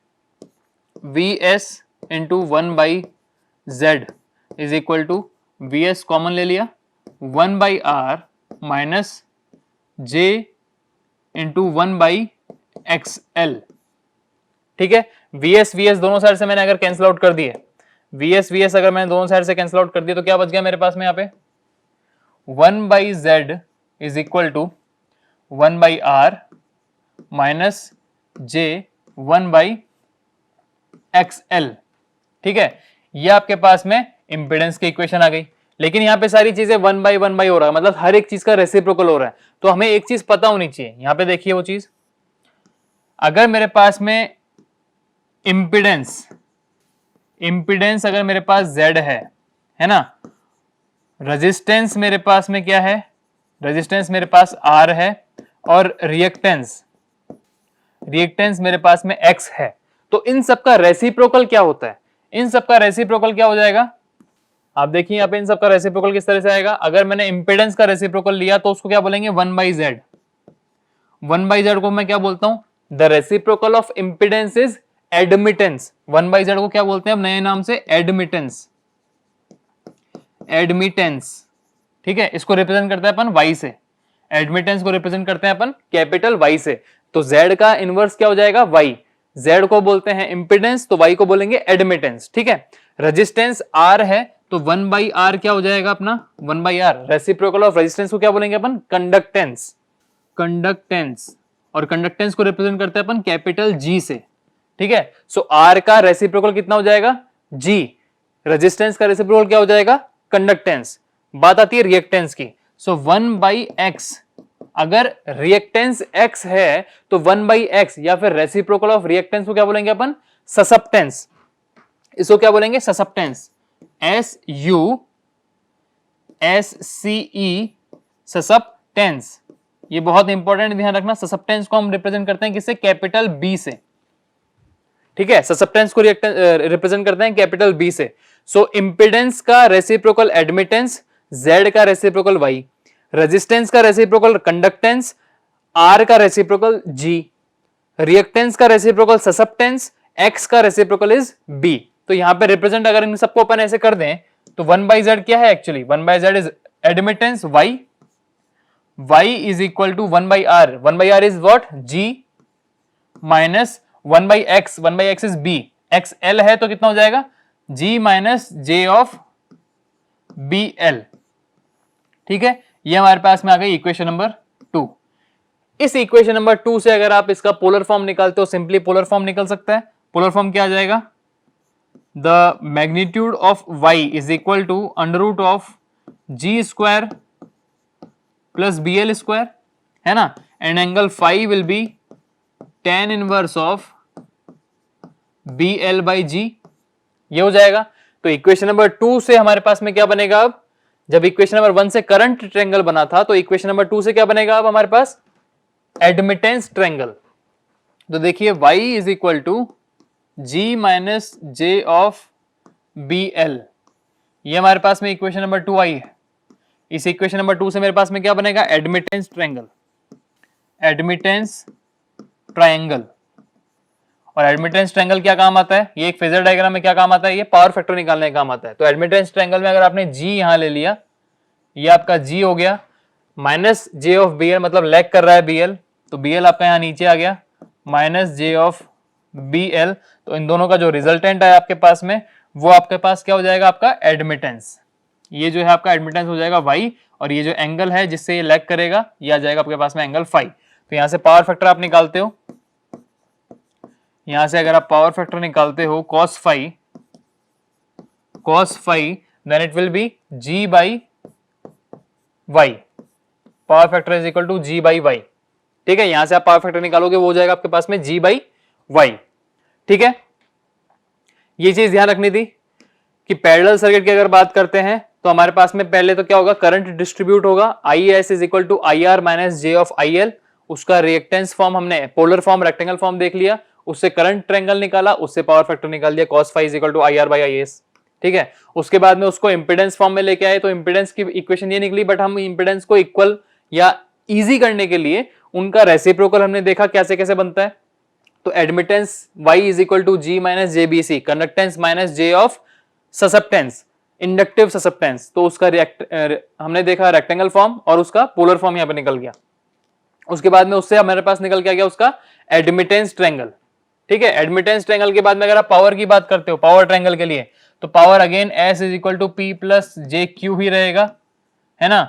V S into 1 by Z is equal to V S common ले लिया 1 by R minus J into 1 by X L. ठीक है, वी एस दोनों साइड से मैंने अगर कैंसिल आउट कर दिए, वी एस अगर मैंने दोनों साइड से कैंसिल आउट कर दिया तो क्या बच गया मेरे पास में यहाँ पे, 1 by Z is equal to 1 by R minus J 1 by X L. ठीक है, ये आपके पास में इंपेडेंस की इक्वेशन आ गई। लेकिन यहाँ पे सारी चीजें 1 बाई 1 बाई हो रहा है, मतलब हर एक चीज का रेसिप्रोकल हो रहा है। तो हमें एक चीज पता होनी चाहिए, यहाँ पे देखिए वो चीज, अगर मेरे पास में इंपिडेंस अगर मेरे पास Z है ना, रेजिस्टेंस मेरे पास में क्या है, रेजिस्टेंस मेरे पास R है, और रिएक्टेंस मेरे पास में X है, तो इन सबका रेसिप्रोकल क्या होता है, इन सबका रेसिप्रोकल क्या हो जाएगा, आप देखिए यहाँ पे इन सबका रेसिप्रोकल किस तरह से आएगा। अगर मैंने इंपेडेंस का रेसिप्रोकल लिया तो उसको क्या बोलेंगे, 1 बाई जेड। 1 बाई जेड को मैं क्या बोलता हूं, the reciprocal of impedance is admittance. 1 by Z को क्या बोलते हैं अब नए नाम से, एडमिटेंस। ठीक है, इसको रिप्रेजेंट करते हैं अपन वाई से, एडमिटेंस को रिप्रेजेंट करते हैं अपन कैपिटल वाई से। तो जेड का इनवर्स क्या हो जाएगा, वाई। जेड को बोलते हैं इंपेडेंस तो वाई को बोलेंगे एडमिटेंस। ठीक है, रेजिस्टेंस आर है तो 1 बाई आर क्या हो जाएगा अपना, 1 by R. Reciprocal of resistance को क्या बोलेंगे अपन, कंडक्टेंस। और कंडक्टेंस को रिप्रेजेंट करते हैं अपन कैपिटल जी से। ठीक है, सो आर का रेसिप्रोकल कितना हो जाएगा, जी। रेजिस्टेंस का रेसिप्रोकल क्या हो जाएगा, कंडक्टेंस। बात आती है रिएक्टेंस की। सो 1 बाई एक्स, अगर रिएक्टेंस x है तो 1 बाई एक्स, या फिर रेसिप्रोकल ऑफ रिएक्टेंस को क्या बोलेंगे अपन, ससेप्टेंस। इसको क्या बोलेंगे, ससेप्टेंस, SUSCE, ससेप्टेंस। ये बहुत इंपॉर्टेंट ध्यान रखना, ससेप्टेंस को हम रिप्रेजेंट करते हैं किससे, कैपिटल बी से। ठीक है, ससेप्टेंस को रिप्रेजेंट करते हैं कैपिटल बी से। सो इंपेडेंस का रेसिप्रोकल एडमिटेंस, Z का रेसिप्रोकल Y, रेजिस्टेंस का रेसिप्रोकल कंडक्टेंस, R का रेसिप्रोकल G, रिएक्टेंस का रेसिप्रोकल ससेप्टेंस, X का रेसिप्रोकल इज B। तो यहां पे रिप्रेजेंट अगर इन सबको अपन ऐसे कर दें तो 1 बाई जेड क्या है actually, 1 by Z is admittance Y is equal to 1 by R. 1 by R is what, G minus 1 by X, 1 by X is B, X L है तो कितना हो जाएगा, G minus J of BL। ठीक है, ये हमारे पास में आ गई इक्वेशन नंबर 2। इस इक्वेशन नंबर 2 से अगर आप इसका पोलर फॉर्म निकालते हो, सिंपली पोलर फॉर्म निकल सकता है। पोलर फॉर्म क्या आ जाएगा, the magnitude of y is equal to under root of G square plus BL square, है ना, and angle phi will be tan inverse of BL by G। ये हो जाएगा। तो इक्वेशन नंबर 2 से हमारे पास में क्या बनेगा, अब जब इक्वेशन नंबर 1 से करंट ट्रायंगल बना था तो इक्वेशन नंबर 2 से क्या बनेगा अब हमारे पास, एडमिटेंस ट्रायंगल। तो देखिए y is equal to G minus J of B L, ये हमारे पास में इक्वेशन नंबर 2 आई है। इस इक्वेशन नंबर 2 से मेरे पास में क्या बनेगा, एडमिटेंस ट्रायंगल, एडमिटेंस ट्रायंगल। और एडमिटेंस ट्रायंगल क्या काम आता है, ये एक फेजर डायग्राम में क्या काम आता है, ये पावर फैक्टर निकालने का काम आता है। तो एडमिटेंस ट्रायंगल में अगर आपने जी यहां ले लिया, ये आपका जी हो गया, minus J of B L, मतलब लैग कर रहा है बी एल, तो बी एल आपका यहां नीचे आ गया, minus J of B L. तो इन दोनों का जो रिजल्टेंट है आपके पास में, वो आपके पास क्या हो जाएगा, आपका एडमिटेंस। ये जो है आपका एडमिटेंस हो जाएगा y, और ये जो एंगल है जिससे ये लैग करेगा, ये आ जाएगा आपके पास में एंगल फाई। तो यहां से पावर फैक्टर आप निकालते हो, यहां से अगर आप पावर फैक्टर निकालते हो cos phi, then it will be g by y, power factor is equal to g by y। ठीक है, यहां से आप पावर फैक्टर निकालोगे, वो हो जाएगा आपके पास में g बाई y। ठीक है, ये चीज ध्यान रखनी थी कि पैरेलल सर्किट की अगर बात करते हैं तो हमारे पास में पहले तो क्या होगा, करंट डिस्ट्रीब्यूट होगा, IS is equal to IR minus J of IL। उसका रिएक्टेंस फॉर्म हमने पोलर फॉर्म, रेक्टेंगल फॉर्म देख लिया, उससे करंट ट्रायंगल निकाला, उससे पावर फैक्टर निकाल दिया, cos phi is equal to IR by IS। ठीक है, उसके बाद में उसको इंपेडेंस फॉर्म में लेके आए, तो इंपेडेंस की इक्वेशन ये निकली, बट हम इंपेडेंस को इक्वल या इजी करने के लिए उनका रेसिप्रोकल हमने देखा कैसे कैसे बनता है। तो admittance y is equal to G minus J B C, conductance minus J of susceptance, inductive susceptance. तो उसका हमने देखा रेक्टेंगल फॉर्म, और उसका पोलर फॉर्म यहां पे निकल गया। उसके बाद में उससे हमारे पास निकल के आ गया उसका एडमिटेंस ट्रायंगल। ठीक है, एडमिटेंस ट्रायंगल के बाद में अगर आप पावर की बात करते हो, पावर ट्रायंगल के लिए, तो power again S is equal to P plus J Q ही रहेगा, है ना।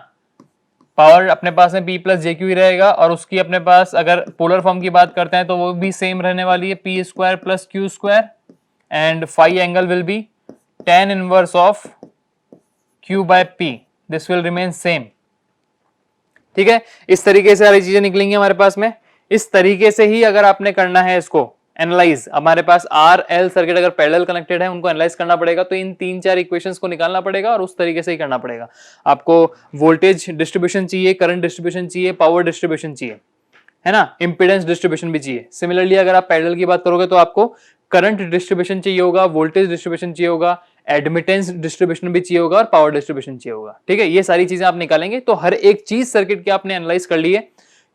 पावर अपने पास में P प्लस जे क्यू ही रहेगा, और उसकी अपने पास अगर पोलर फॉर्म की बात करते हैं तो वो भी सेम रहने वाली है, P square plus Q square, and phi angle will be tan inverse of Q by P, this will remain same. ठीक है, इस तरीके से सारी चीजें निकलेंगी हमारे पास में। इस तरीके से ही अगर आपने करना है इसको एनालाइज, हमारे पास आर एल सर्किट अगर पैरेलल कनेक्टेड है, उनको एनालाइज करना पड़ेगा, तो इन 3-4 इक्वेशंस को निकालना पड़ेगा, और उस तरीके से ही करना पड़ेगा। आपको वोल्टेज डिस्ट्रीब्यूशन चाहिए, करंट डिस्ट्रीब्यूशन चाहिए, पावर डिस्ट्रीब्यूशन चाहिए, है ना, इंपीडेंस डिस्ट्रीब्यूशन भी चाहिए। सिमिलरली अगर आप पैरेलल की बात करोगे तो आपको करंट डिस्ट्रीब्यूशन चाहिए होगा, वोल्टेज डिस्ट्रीब्यूशन चाहिए होगा, एडमिटेंस डिस्ट्रीब्यूशन भी चाहिए होगा, और पावर डिस्ट्रीब्यूशन चाहिए होगा। ठीक है, ये सारी चीजें आप निकालेंगे, तो हर एक चीज सर्किट की आपने एनालाइज कर ली है।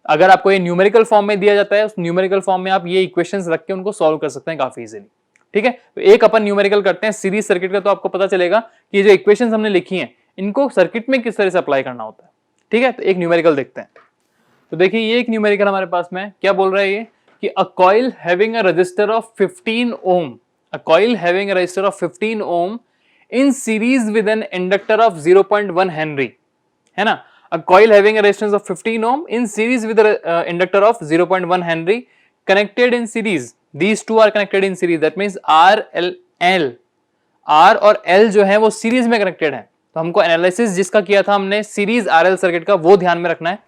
अगर आपको ये न्यूमेरिकल फॉर्म में दिया जाता है, उस न्यूमेरिकल फॉर्म में आप ये इक्वेशंस रख के उनको सॉल्व कर सकते हैं काफी इजीली। ठीक है, तो एक अपन न्यूमेरिकल करते हैं सीरीज सर्किट का, तो आपको पता चलेगा कि ये जो इक्वेशंस हमने लिखी हैं, इनको सर्किट में किस तरह से अप्लाई करना होता है। ठीक है, तो एक न्यूमेरिकल देखते हैं। तो देखिए, ये एक न्यूमेरिकल हमारे पास में क्या बोल रहा है ये, कि a coil having a resistor of 15 ohm, a coil having a resistor of 15 ohm in series with an inductor of 0.1 henry, है ना। A coil having a resistance of 15 ohm in series with a inductor of 0.1 Henry connected in series. These two are connected in series. That means R और L जो है वो series में connected है। तो हमको एनालिसिस जिसका किया था हमने सीरीज RL सर्किट का, वो ध्यान में रखना है।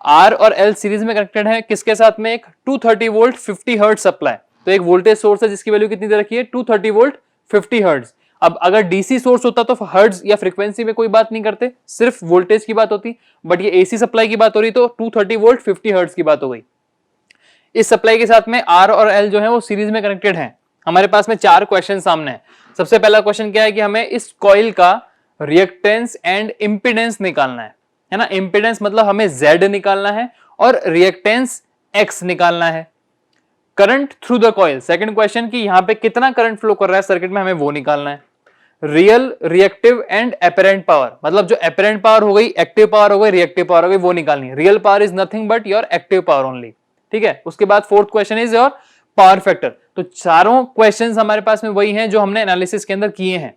R और L सीरीज में कनेक्टेड है, किसके साथ में, एक 230 वोल्ट 50 हर्ट्ज सप्लाई। तो एक वोल्टेज सोर्स है जिसकी वैल्यू कितनी दे रखी है, 230 वोल्ट 50 हर्ट्ज। अब अगर डीसी सोर्स होता तो हर्ट्ज या फ्रीक्वेंसी में कोई बात नहीं करते, सिर्फ वोल्टेज की बात होती, बट ये एसी सप्लाई की बात हो रही, तो 230 वोल्ट 50 हर्ट्ज की बात हो गई। इस सप्लाई के साथ में आर और एल जो है वो सीरीज में कनेक्टेड है। हमारे पास में 4 क्वेश्चन सामने है। सबसे पहला क्वेश्चन क्या है कि हमें इस कॉइल का रिएक्टेंस एंड इंपीडेंस निकालना है ना। इंपीडेंस मतलब हमें Z निकालना है, और रिएक्टेंस X निकालना है। Current through the coil, second question की यहां पे कितना करंट फ्लो कर रहा है सर्किट में, हमें वो निकालना है। Real, reactive and apparent power, मतलब जो एपरेंट पावर हो गई, एक्टिव पावर हो गई, रिएक्टिव पावर हो गई, वो निकालनी है। Real power is nothing but your active power only. ठीक है, उसके बाद fourth question is your power factor. तो चारों क्वेश्चंस हमारे पास में वही हैं जो हमने एनालिसिस के अंदर किए हैं।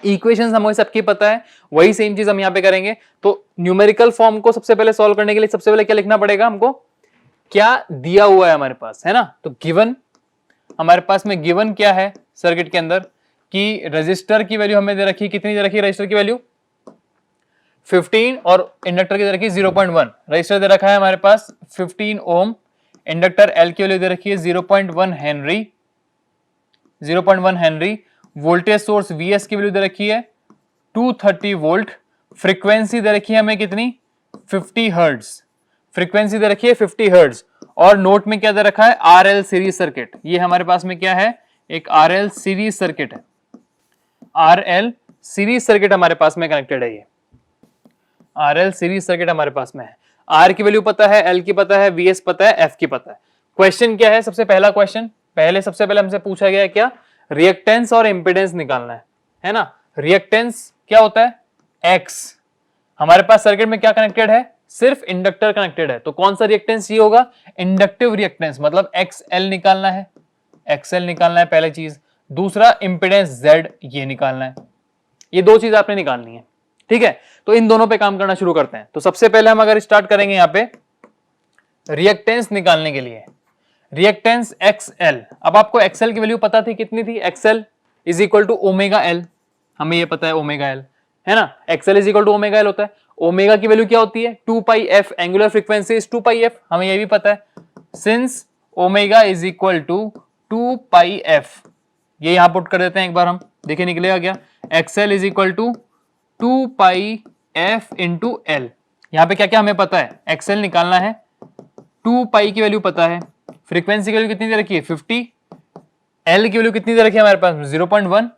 इक्वेशंस हमें सबकी पता है, वही सेम चीज हम यहां पे करेंगे। तो न्यूमेरिकल फॉर्म को सबसे पहले सॉल्व करने के लिए सबसे पहले क्या लिखना पड़ेगा हमको, क्या दिया हुआ है हमारे पास, है ना। तो गिवन, हमारे पास में गिवन क्या है सर्किट के अंदर, कि रजिस्टर की वैल्यू हमें दे रखी, कितनी दे रखी है रजिस्टर की वैल्यू 15, और इंडक्टर की दे रखी 0.1। रजिस्टर दे रखा है हमारे पास 15 ओम, इंडक्टर एल की वैल्यू दे रखी है 0.1 henry, 0.1 henry. Voltage source V S की वैल्यू दे रखी है 230 वोल्ट। फ्रीक्वेंसी दे रखी है हमें कितनी, 50 हर्ट्ज, फ्रीक्वेंसी दे रखी है 50 हर्ट्ज। और नोट में क्या दे रखा है, आरएल सीरीज सर्किट। ये हमारे पास में क्या है, एक RL सीरीज सर्किट है, RL सीरीज सर्किट हमारे पास में कनेक्टेड है। ये RL सीरीज सर्किट हमारे पास में है। R की वैल्यू पता है, L की पता है, VS पता है, F की पता है। क्वेश्चन क्या है? सबसे पहला क्वेश्चन, सबसे पहले हमसे पूछा गया है क्या? रिएक्टेंस और इंपेडेंस निकालना है ना। रिएक्टेंस क्या होता है? X। हमारे पास सर्किट में क्या कनेक्टेड है? सिर्फ इंडक्टर कनेक्टेड है, तो कौन सा रिएक्टेंस ये होगा? इंडक्टिव रिएक्टेंस, मतलब XL निकालना है, XL निकालना है पहली चीज। दूसरा इंपेडेंस Z ये निकालना है। ये दो चीज आपने निकालनी है, ठीक है। तो इन दोनों पे काम करना शुरू करते हैं। तो सबसे पहले हम अगर स्टार्ट करेंगे यहाँ पे रिएक्टेंस निकालने के लिए, रिएक्टेंस XL। अब आपको XL की वैल्यू पता थी, कितनी थी? XL is equal to omega L, हमें ये पता है ओमेगा L, है ना। XL is equal to omega L होता है। ओमेगा की वैल्यू क्या होती है? 2 pi f, angular frequency is 2 pi f, हमें ये भी पता है। Since omega is equal to 2 pi f, ये यहां पुट कर देते हैं एक बार हम, देखिए निकलेगा क्या? XL is equal to 2 pi f into L। यहां पे क्या क्या हमें पता है? XL निकालना है, 2 पाई की वैल्यू पता है, फ्रीक्वेंसी की वैल्यू कितनी दे रखी है? 50, L की वैल्यू कितनी दे रखी है हमारे पास? 0.1।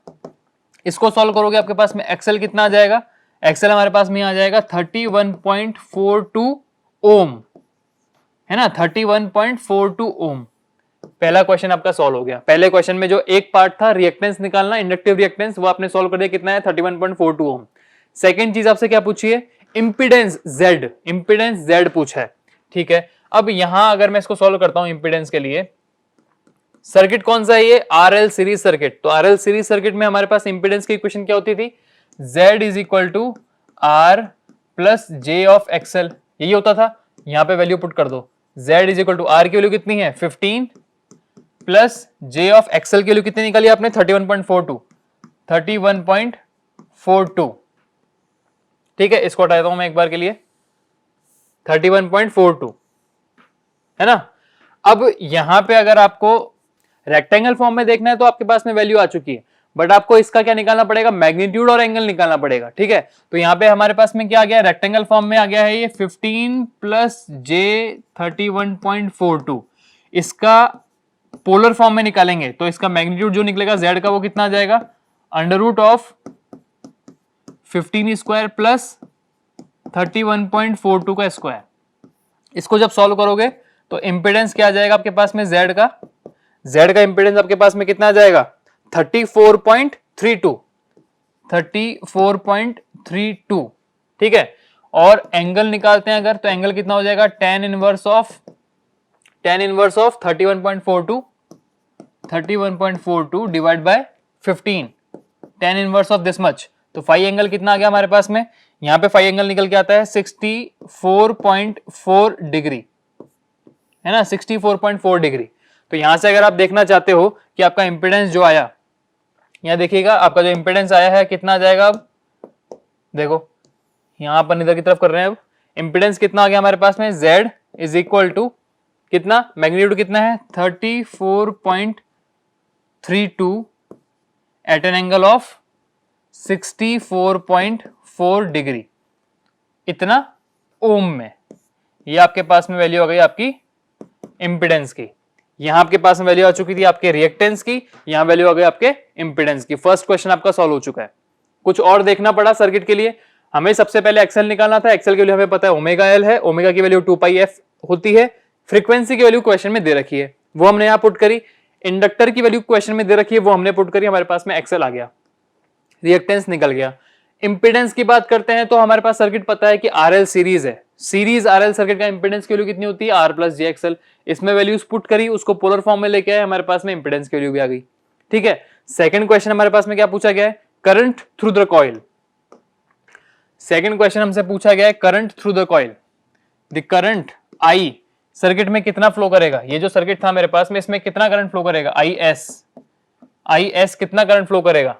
इसको सॉल्व करोगे आपके पास में XL कितना आ जाएगा? XL हमारे पास में आ जाएगा 31.42 ओम, है ना, 31.42 ओम। पहला क्वेश्चन आपका सॉल्व हो गया। पहले क्वेश्चन में जो एक पार्ट था रिएक्टेंस निकालना, इंडक्टिव रिएक्टेंस, वो आपने सॉल्व कर दिया, कितना है? 31.42 ओम। सेकंड चीज आपसे क्या पूछी है? इंपीडेंस Z, इंपीडेंस Z पूछा है, ठीक है। अब यहां अगर मैं इसको सॉल्व करता हूं इंपीडेंस के लिए, सर्किट कौन सा है ये? RL series circuit. तो RL सीरीज सर्किट में हमारे पास इंपीडेंस की इक्वेशन क्या होती थी? Z is equal to R plus J of XL, यही होता था। यहां पे वैल्यू पुट कर दो, Z is equal to R की वैल्यू कितनी है? 15 प्लस J ऑफ XL की वैल्यू कितनी निकाली आपने? 31.42, 31.42, ठीक है। इसको हटा देता हूं मैं एक बार के लिए, 31.42, है ना। अब यहां पे अगर आपको रेक्टेंगल फॉर्म में देखना है तो आपके पास में वैल्यू आ चुकी है, बट आपको इसका क्या निकालना पड़ेगा? मैग्नीट्यूड और एंगल निकालना पड़ेगा, ठीक है। तो यहां पे हमारे पास में क्या आ गया? रेक्टेंगल फॉर्म में आ गया है ये 15 प्लस J 31.42। इसका पोलर फॉर्म में निकालेंगे तो इसका मैग्नीट्यूड जो निकलेगा Z का, वो कितना आ जाएगा? Under root of 15 square plus 31.42 का स्क्वायर। इसको जब सॉल्व करोगे तो इंपेडेंस क्या आ जाएगा आपके पास में? Z का इंपेडेंस आपके पास में कितना आ जाएगा? 34.32, 34.32, ठीक है। और एंगल निकालते हैं अगर, तो एंगल कितना हो जाएगा? tan inverse of 31.42, 31.42 divide by 15, tan inverse of this much. तो फाई एंगल कितना आ गया हमारे पास में? यहां पे फाई एंगल निकल के आता है 64.4 डिग्री, है ना, 64.4 डिग्री। तो यहां से अगर आप देखना चाहते हो कि आपका इंपेडेंस जो आया, यहां देखिएगा आपका जो इंपेडेंस आया है कितना आ जाएगा। अब देखो यहां अपन इधर की तरफ कर रहे हैं, अब इंपेडेंस कितना आ गया हमारे पास में? Z इज इक्वल टू कितना? मैग्नीट्यूड कितना है? 34.32 at an angle of 64.4 degree, इतना ओम में। ये आपके पास में वैल्यू आ गई आपकी इंपेडेंस की। यहां आपके पास में वैल्यू आ चुकी थी आपके रिएक्टेंस की, यहां वैल्यू आ गई आपके इंपेडेंस की। फर्स्ट क्वेश्चन आपका सॉल्व हो चुका है। कुछ और देखना पड़ा सर्किट के लिए, हमें सबसे पहले XL निकालना था। XL की वैल्यू हमें पता है ओमेगा L है, ओमेगा की वैल्यू 2 पाई f होती है। फ्रीक्वेंसी की वैल्यू क्वेश्चन में दे रखी है, वो हमने यहां पुट करी। इंडक्टर की वैल्यू क्वेश्चन में दे रखी है, वो हमने पुट करी, हमारे पास में XL आ गया, रिएक्टेंस निकल गया। इंपेडेंस की बात करते हैं तो हमारे पास सर्किट पता है कि RL सीरीज है, सीरीज RL सर्किट का इंपेडेंस की वैल्यू कितनी होती है? R plus JXL। इसमें वैल्यूज पुट करी, उसको पोलर फॉर्म में लेके आए, हमारे पास में इंपेडेंस की वैल्यू भी आ गई, ठीक है। सेकंड क्वेश्चन हमारे पास में क्या पूछा गया है? Current through the coil. Second question हमसे पूछा गया है current through the coil. The current I circuit में कितना फ्लो करेगा? ये जो सर्किट था मेरे पास में, इसमें कितना करंट फ्लो करेगा? IS कितना करंट फ्लो करेगा?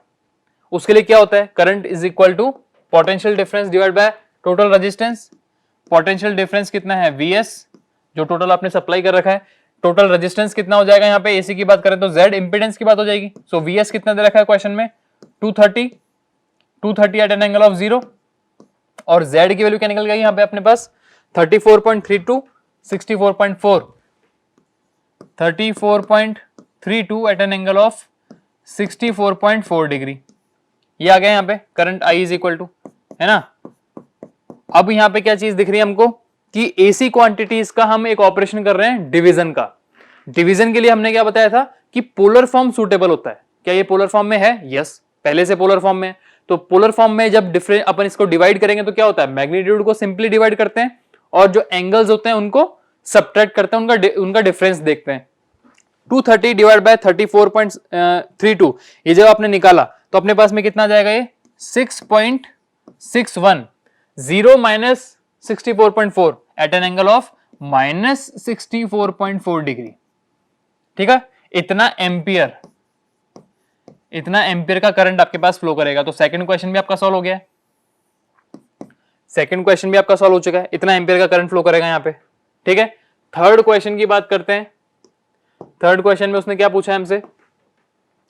उसके लिए क्या होता है? Current is equal to potential difference divide by total resistance. Potential difference कितना है? VS, जो टोटल आपने सप्लाई कर रखा है। टोटल रेजिस्टेंस कितना हो जाएगा? यहाँ पे AC की बात करें तो Z, इंपेडेंस की बात हो जाएगी। सो VS कितना दे रखा है क्वेश्चन में? 230 एट एन एंगल ऑफ 0, और Z की वैल्यू क्या निकल गई यहाँ पे अपने पास? 34.32, 64.4, 34.32 at an angle of 64.4 degree. ये आ गया यहाँ पे current I is equal to, है ना। अब यहाँ पे क्या चीज दिख रही है हमको कि एसी क्वांटिटीज का हम एक ऑपरेशन कर रहे हैं डिवीजन का। डिवीजन के लिए हमने क्या बताया था कि पोलर फॉर्म सुटेबल होता है। क्या ये पोलर फॉर्म में है? यस, पहले से पोलर फॉर्म में है। तो पोलर फॉर्म में जब डिफरेंट अपन इसको डिवाइड करेंगे तो क्या होता है, मैग्नीट्यूड को सिंपली डिवाइड करते हैं और जो एंगल्स होते हैं उनको सब्ट्रैक्ट करते हैं, उनका डिफरेंस देखते हैं। 230 डिवाइड बाय 34.32, ये जब आपने निकाला तो अपने पास में कितना आ जाएगा, ये 6.61, 0 minus 64.4 at an angle of minus 64.4 degree. ठीक है, इतना एम्पियर का करंट आपके पास फ्लो करेगा। तो सेकंड क्वेश्चन भी आपका सॉल्व हो गया है, सेकंड क्वेश्चन भी आपका सॉल्व हो चुका है, इतना एम्पियर का करंट फ्लो करेगा यहाँ पे। ठीक है, थर्ड क्वेश्चन की बात करते हैं। थर्ड क्वेश्चन में उसने क्या पूछा है हमसे,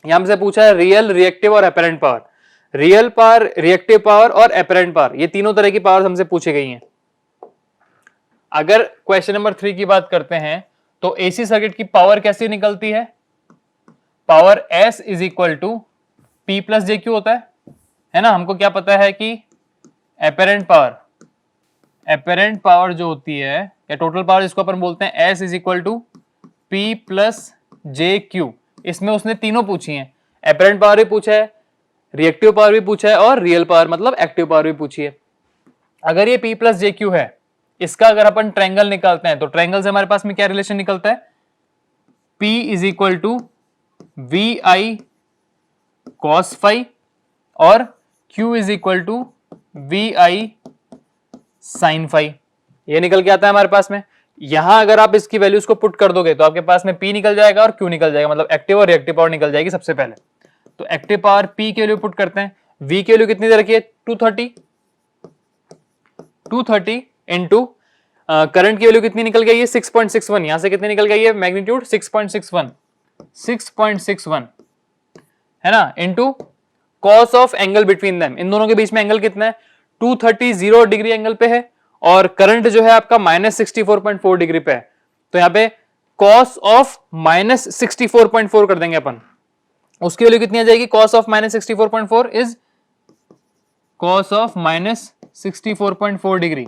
यहां हमसे पूछा है रियल, रिएक्टिव और apparent power. Real power, reactive power और अपेरेंट पावर, ये तीनों तरह की पावर हमसे पूछी गई हैं। अगर क्वेश्चन नंबर 3 की बात करते हैं तो एसी सर्किट की पावर कैसे निकलती है, power S is equal to P plus JQ होता है ना। हमको क्या पता है कि अपेरेंट पावर जो होती है या टोटल पावर जिसको अपन बोलते हैं S is equal to P plus JQ। इसमें उसने तीनों पूछी हैं, अपेरेंट पावर भी पूछा है, रिएक्टिव पावर भी पूछा है और रियल पावर मतलब एक्टिव पावर भी पूछी है। अगर ये P प्लस JQ है, इसका अगर अपन ट्रायंगल निकालते हैं तो ट्रायंगल से हमारे पास में क्या रिलेशन निकलता है, P is equal to VI cos phi और Q is equal to VI sin phi, ये निकल के आता है हमारे पास में। यहां अगर आप इसकी वैल्यूज को पुट कर दोगे तो आपके पास में P निकल जाएगा और Q निकल जाएगा, मतलब एक्टिव और रिएक्टिव पावर निकल जाएगी सबसे पहले। तो एक्टिव पावर P के वैल्यू पुट करते हैं, V की वैल्यू कितनी दे रखी है 230 इनटू करंट की वैल्यू कितनी निकल गई है 6.61, यहां से कितनी निकल गई है मैग्नीट्यूड 6.61 है ना, into cos of angle between them, इन दोनों के बीच में एंगल कितना है 230 डिग्री एंगल पे है और करंट जो है आपका माइनस 64.4 डिग्री पे है। तो यहाँ पे कॉस ऑफ माइनस 64.4 कर देंगे अपन, उसकी वैल्यू कितनी आ जाएगी, cos of minus 64.4 is cos of minus 64.4 degree,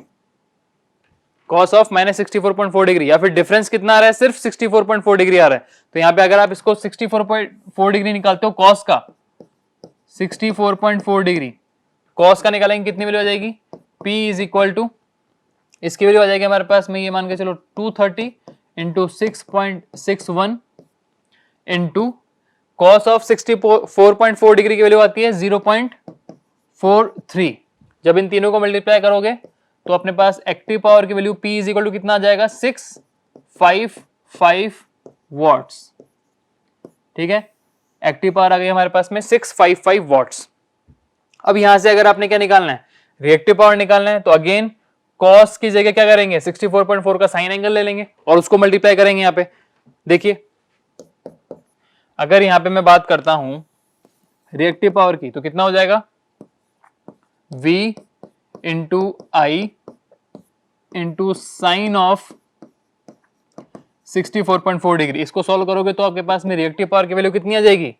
cos of minus 64.4 degree, या फिर डिफरेंस कितना आ रहा है सिर्फ 64.4 डिग्री आ रहा है। तो यहाँ पे अगर आप इसको 64.4 डिग्री निकालते हो कॉस का, 64.4 डिग्री कॉस का निकालेंगे कितनी वैल्यू आ जाएगी, P इज इक्वल टू, इसकी वैल्यू आ जाएगी हमारे पास में ये मान के चलो 230 into 6.61 into cos of 64.4 degree की वैल्यू आती है 0.43। जब इन तीनों को मल्टीप्लाई करोगे तो अपने पास एक्टिव पावर की value P is equal to कितना आ जाएगा 655 वॉट्स। ठीक है, एक्टिव पावर आ गई हमारे पास में 655 वॉट्स। अब यहां से अगर आपने क्या निकालना है, रिएक्टिव पावर निकालना है, तो अगेन कॉस की जगह क्या करेंगे 64.4 का साइन एंगल ले लेंगे और उसको मल्टीप्लाई करेंगे। यहां पे देखिए, अगर यहां पे मैं बात करता हूं रिएक्टिव पावर की तो कितना हो जाएगा V into I into sine of 64.4 degree. इसको सॉल्व करोगे तो आपके पास में रिएक्टिव पावर की वैल्यू कितनी आ जाएगी,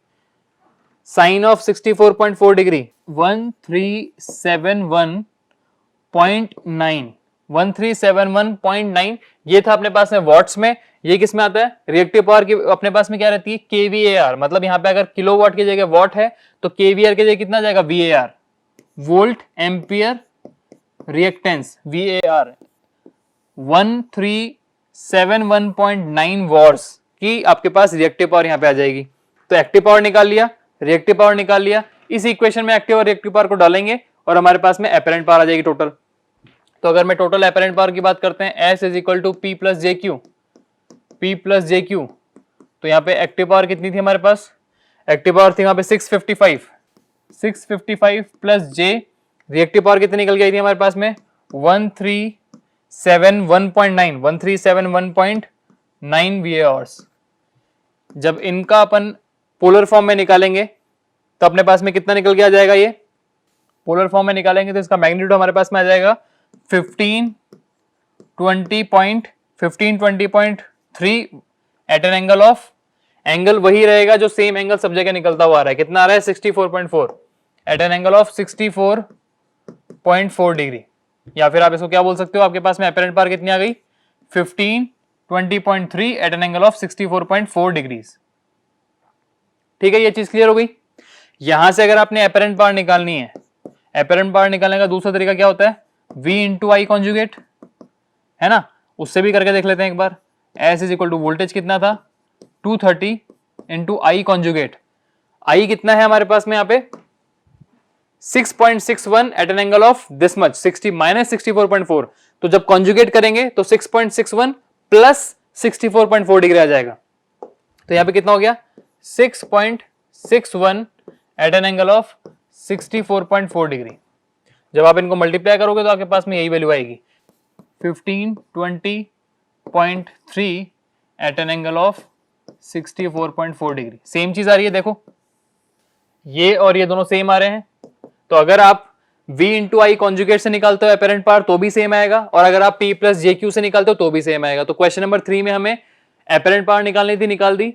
साइन ऑफ 64.4 डिग्री 1371.9 ये था अपने पास में वॉट्स में। ये किस में आता है, रिएक्टिव पावर की अपने पास में क्या रहती है kVAR, मतलब यहाँ पे अगर किलोवाट की जगह वॉट है तो kVAR की जगह कितना जाएगा VAR, volt ampere reactance, VAR 1371.9 watts की आपके पास रिएक्टिव पावर यहाँ पे आ जाएगी। तो एक्टिव पावर निकाल लिया, रिएक्टिव पावर निकाल लिया, इस इक्वेशन में एक्टिव और रिएक्टिव पावर को डालेंगे और हमारे पास में अपेरेंट पावर आ जाएगी टोटल। तो अगर मैं टोटल अपेरेंट पावर की बात करते हैं S is equal to P plus JQ, तो यहाँ पे एक्टिव पावर कितनी थी हमारे पास, एक्टिव पावर थी वहां पे 655 प्लस J, रिएक्टिव पावर कितनी निकल गई थी हमारे पास में 1371.9 VARs। जब इनका अपन पोलर फॉर्म में निकालेंगे तो अपने पास में कितना निकल के आ जाएगा, ये पोलर फॉर्म में निकालेंगे तो इसका मैग्नीट्यूड हमारे पास में आ जाएगा 1520.3 at an angle of angle वही रहेगा जो सेम एंगल सब जगह निकलता हुआ आ रहा है। कितना आ रहा है? 64.4 at an angle of 64.4 degree. या फिर आप इसको क्या बोल सकते हो, आपके पास में अपरेंट पावर कितनी आ गई? 1520.3 at an angle of 64.4 degrees. ठीक है, ये चीज क्लियर हो गई। यहां से अगर आपने अपरेंट पावर निकालनी है, अपरेंट पावर निकालने का दूसरा तरीका क्या होता है? V इंटू आई कॉन्जुगेट, है ना, उससे भी करके देख लेते हैं एक बार। S is equal to voltage कितना था? 230 इंटू आई कॉन्जुगेट। आई कितना है हमारे पास में यहाँ पे? 6.61 at an angle of this much, 60 minus 64.4। तो जब कॉन्जुगेट करेंगे तो 6.61 प्लस 64.4 डिग्री आ जाएगा। तो यहां पे कितना हो गया? 6.61 at an angle of 64.4 degree. जब आप इनको मल्टीप्लाई करोगे तो आपके पास में यही वैल्यू आएगी, 1520.3 at an angle of 64.4 degree. Same चीज आ रही है, देखो ये और ये दोनों सेम आ रहे हैं। तो अगर आप V इंटू आई कॉन्जुगेट से निकालते हो अपरेंट पावर तो भी सेम आएगा, और अगर आप P प्लस JQ से निकालते हो तो भी सेम आएगा। तो क्वेश्चन नंबर 3 में हमें अपरेंट पावर निकालनी थी, निकाल दी।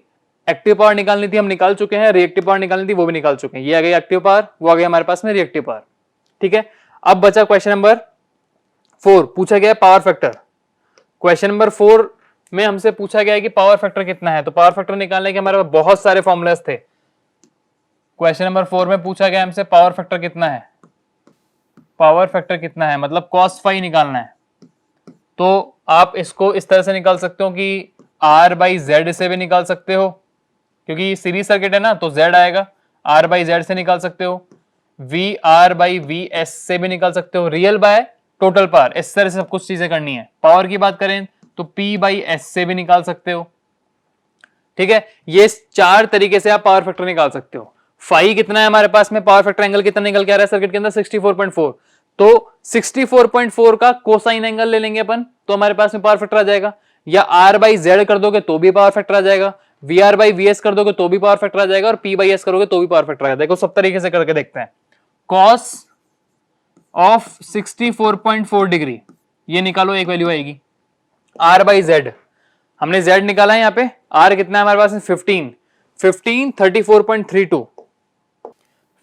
एक्टिव पावर निकालनी थी, हम निकाल चुके हैं। रिएक्टिव पावर निकालनी थी, वो भी निकाल चुके हैं। ये आ गई एक्टिव पावर, वो आ गई हमारे पास में रिएक्टिव पावर। ठीक है, अब बचा क्वेश्चन नंबर 4, पूछा गया पावर फैक्टर। क्वेश्चन नंबर 4 में हमसे पूछा गया है कि पावर फैक्टर कितना है। तो पावर फैक्टर निकालने के हमारे पास बहुत सारे फॉर्मूलाज थे। क्वेश्चन नंबर 4 में पूछा गया हमसे पावर फैक्टर कितना है। पावर फैक्टर कितना है मतलब cos फाई निकालना है। तो आप इसको इस तरह से निकाल सकते हो कि R बाई Z से भी निकाल सकते हो, क्योंकि सीरीज सर्किट है ना, तो Z आएगा। R बाई Z से निकाल सकते हो, VR बाई VS से भी निकाल सकते हो, रियल बाय टोटल पावर, इस तरह से सब कुछ चीजें करनी है। पावर की बात करें तो P बाई S से भी निकाल सकते हो। ठीक है, ये 4 तरीके से आप पावर फैक्टर निकाल सकते हो। फाई कितना है हमारे पास में, पावर फैक्टर एंगल कितना निकल के आ रहा है सर्किट के अंदर? 64.4। तो 64.4 का कोसाइन एंगल ले लेंगे अपन, तो हमारे पास में पावर फैक्टर आ जाएगा। या R बाई Z कर दोगे तो भी पावर फैक्टर आ जाएगा, VR बाई VS कर दोगे तो भी पावर फैक्टर आ जाएगा, और P बाई S करोगे तो भी पावर फैक्टर आ जाएगा। देखो सब तरीके से करके देखते हैं। cos ऑफ 64.4 डिग्री, ये निकालो, एक वैल्यू आएगी। R बाई Z, हमने Z निकाला है यहाँ पे। R कितना है हमारे पास में? 15 34.32,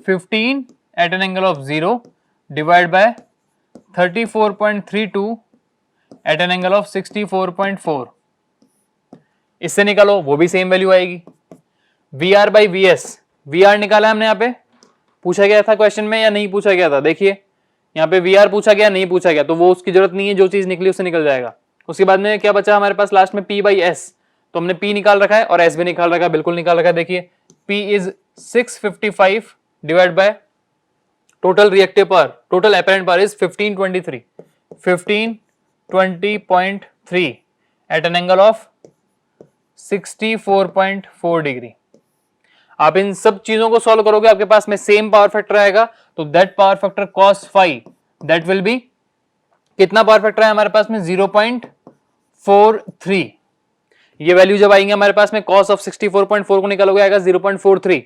15 at an angle of 0 divide by 34.32 at an angle of 64.4। इससे निकालो, वो भी सेम वैल्यू आएगी। VR बाई VS, VR निकाला है हमने यहाँ पे, पूछा गया था क्वेश्चन में या नहीं पूछा गया था? देखिए यहाँ पे VR पूछा गया, नहीं पूछा गया, तो वो उसकी जरूरत नहीं है, जो चीज निकली उससे निकल जाएगा। उसके बाद में क्या बचा हमारे पास लास्ट में? P बाई S, तो हमने P निकाल रखा है और S भी निकाल रखा है, बिल्कुल निकाल रखा है। देखिए P is 655 divide by total reactive power, total apparent power is 1520.3 at an angle of 64.4 degree. आप इन सब चीजों को सॉल्व करोगे, आपके पास में सेम पावर फैक्टर आएगा। तो that power factor cos phi, that will be, कितना पावर फैक्टर है हमारे पास में? 0.43। ये वैल्यू जब आएंगे हमारे पास में, cos ऑफ 64.4 को निकालोगे आएगा 0.43।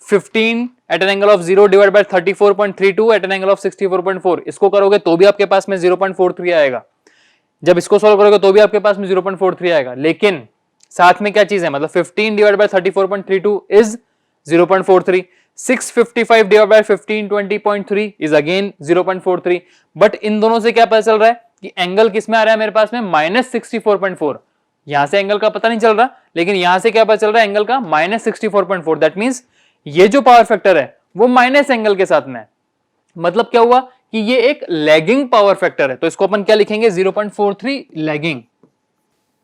15 at an angle of 0 divide by 34.32 at an angle of 64.4, इसको करोगे तो भी आपके पास में 0.43 आएगा। जब इसको सॉल्व करोगे तो भी आपके पास में 0.43 आएगा। लेकिन साथ में क्या चीज है, मतलब 15 divide by 34.32 is 0.43, 655 divide bye 1520.3 is again 0.43। But in दोनों से क्या पता चल रहा है कि एंगल किसमें आ रहा है मेरे पास में? -64.4। यहां से एंगल का पता नहीं चल रहा, लेकिन यहां से क्या पता चल रहा है? एंगल का -64.4। दैट मींस ये जो पावर फैक्टर है वो माइनस एंगल के साथ में है। मतलब क्या हुआ कि ये एक लैगिंग पावर फैक्टर है। तो इसको अपन क्या लिखेंगे? 0.43 लैगिंग,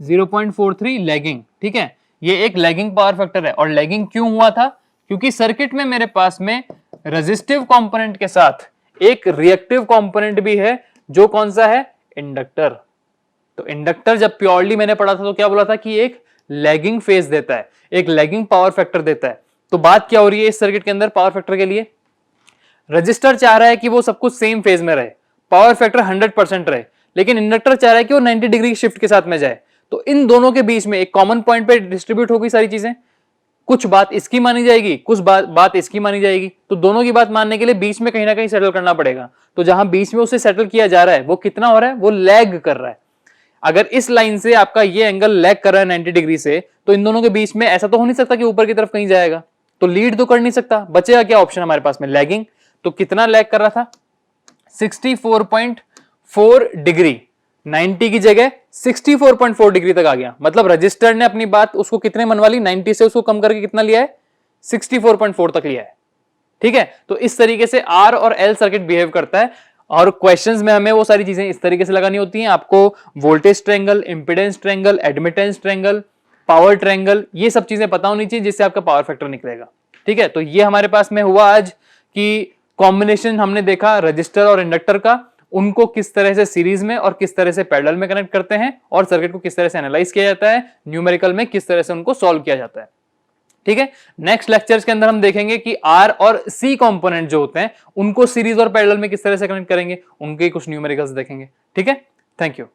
0.43 लैगिंग। ठीक है, ये एक लैगिंग पावर फैक्टर है। और लैगिंग क्यों हुआ था? क्योंकि सर्किट में मेरे पास में रेजिस्टिव कंपोनेंट के साथ एक रिएक्टिव कंपोनेंट भी है, जो कौन सा है? इंडक्टर। तो इंडक्टर जब प्योरली मैंने पढ़ा था तो क्या बोला था कि एक लैगिंग फेज देता है, एक लैगिंग पावर फैक्टर देता है। तो बात क्या हो रही है इस सर्किट के अंदर पावर फैक्टर के लिए? रजिस्टर चाह रहा है कि वो सब कुछ सेम फेज में रहे, पावर फैक्टर 100% रहे, लेकिन इंडक्टर चाह रहा है कि वो 90 डिग्री शिफ्ट के साथ में जाए। तो इन दोनों के बीच में एक कॉमन पॉइंट पे डिस्ट्रीब्यूट होगी सारी चीजें। कुछ बात इसकी मानी जाएगी, कुछ बात इसकी मानी जाएगी। तो दोनों की बात मानने के लिए बीच में कहीं ना कहीं सेटल करना पड़ेगा। तो जहां बीच में उसे सेटल किया जा रहा है वो कितना हो रहा है? वो लैग कर रहा है। अगर इस लाइन से आपका ये एंगल लैग कर रहा है 90 डिग्री से, तो इन दोनों के बीच में ऐसा तो हो नहीं सकता कि ऊपर की तरफ कहीं जाएगा, तो लीड तो कर नहीं सकता। बचेगा क्या ऑप्शन हमारे पास में, लैगिंग। तो कितना लैग कर रहा था, 64.4 डिग्री, 90 की जगह 64.4 डिग्री तक आ गया। मतलब रजिस्टर ने अपनी बात उसको कितने मनवा ली, 90 से उसको कम करके कितना लिया है, 64.4 तक लिया है। ठीक है, तो इस तरीके से आर और एल सर्किट बिहेव करता है। और क्वेश्चंस में हमें वो सारी चीजें इस तरीके से लगानी होती हैं। आपको voltage triangle, impedance triangle, admittance triangle, power triangle, ये सब चीजें पता होनी चाहिए जिससे आपका पावर फैक्टर निकलेगा। ठीक है, तो ये हमारे पास में हुआ आज कि कॉम्बिनेशन हमने देखा रजिस्टर और इंडक्टर का, उनको किस तरह से सीरीज में और किस तरह से पैरेलल में कनेक्ट करते हैं, और सर्किट को किस तरह से एनालाइज किया जाता है, न्यूमेरिकल में किस तरह से उनको सॉल्व किया जाता है। ठीक है, नेक्स्ट लेक्चर्स के अंदर हम देखेंगे कि आर और सी कंपोनेंट जो होते हैं उनको सीरीज और पैरेलल में किस तरह से कनेक्ट करेंगे, उनके कुछ न्यूमेरिकल्स देखेंगे। ठीक है, थैंक यू।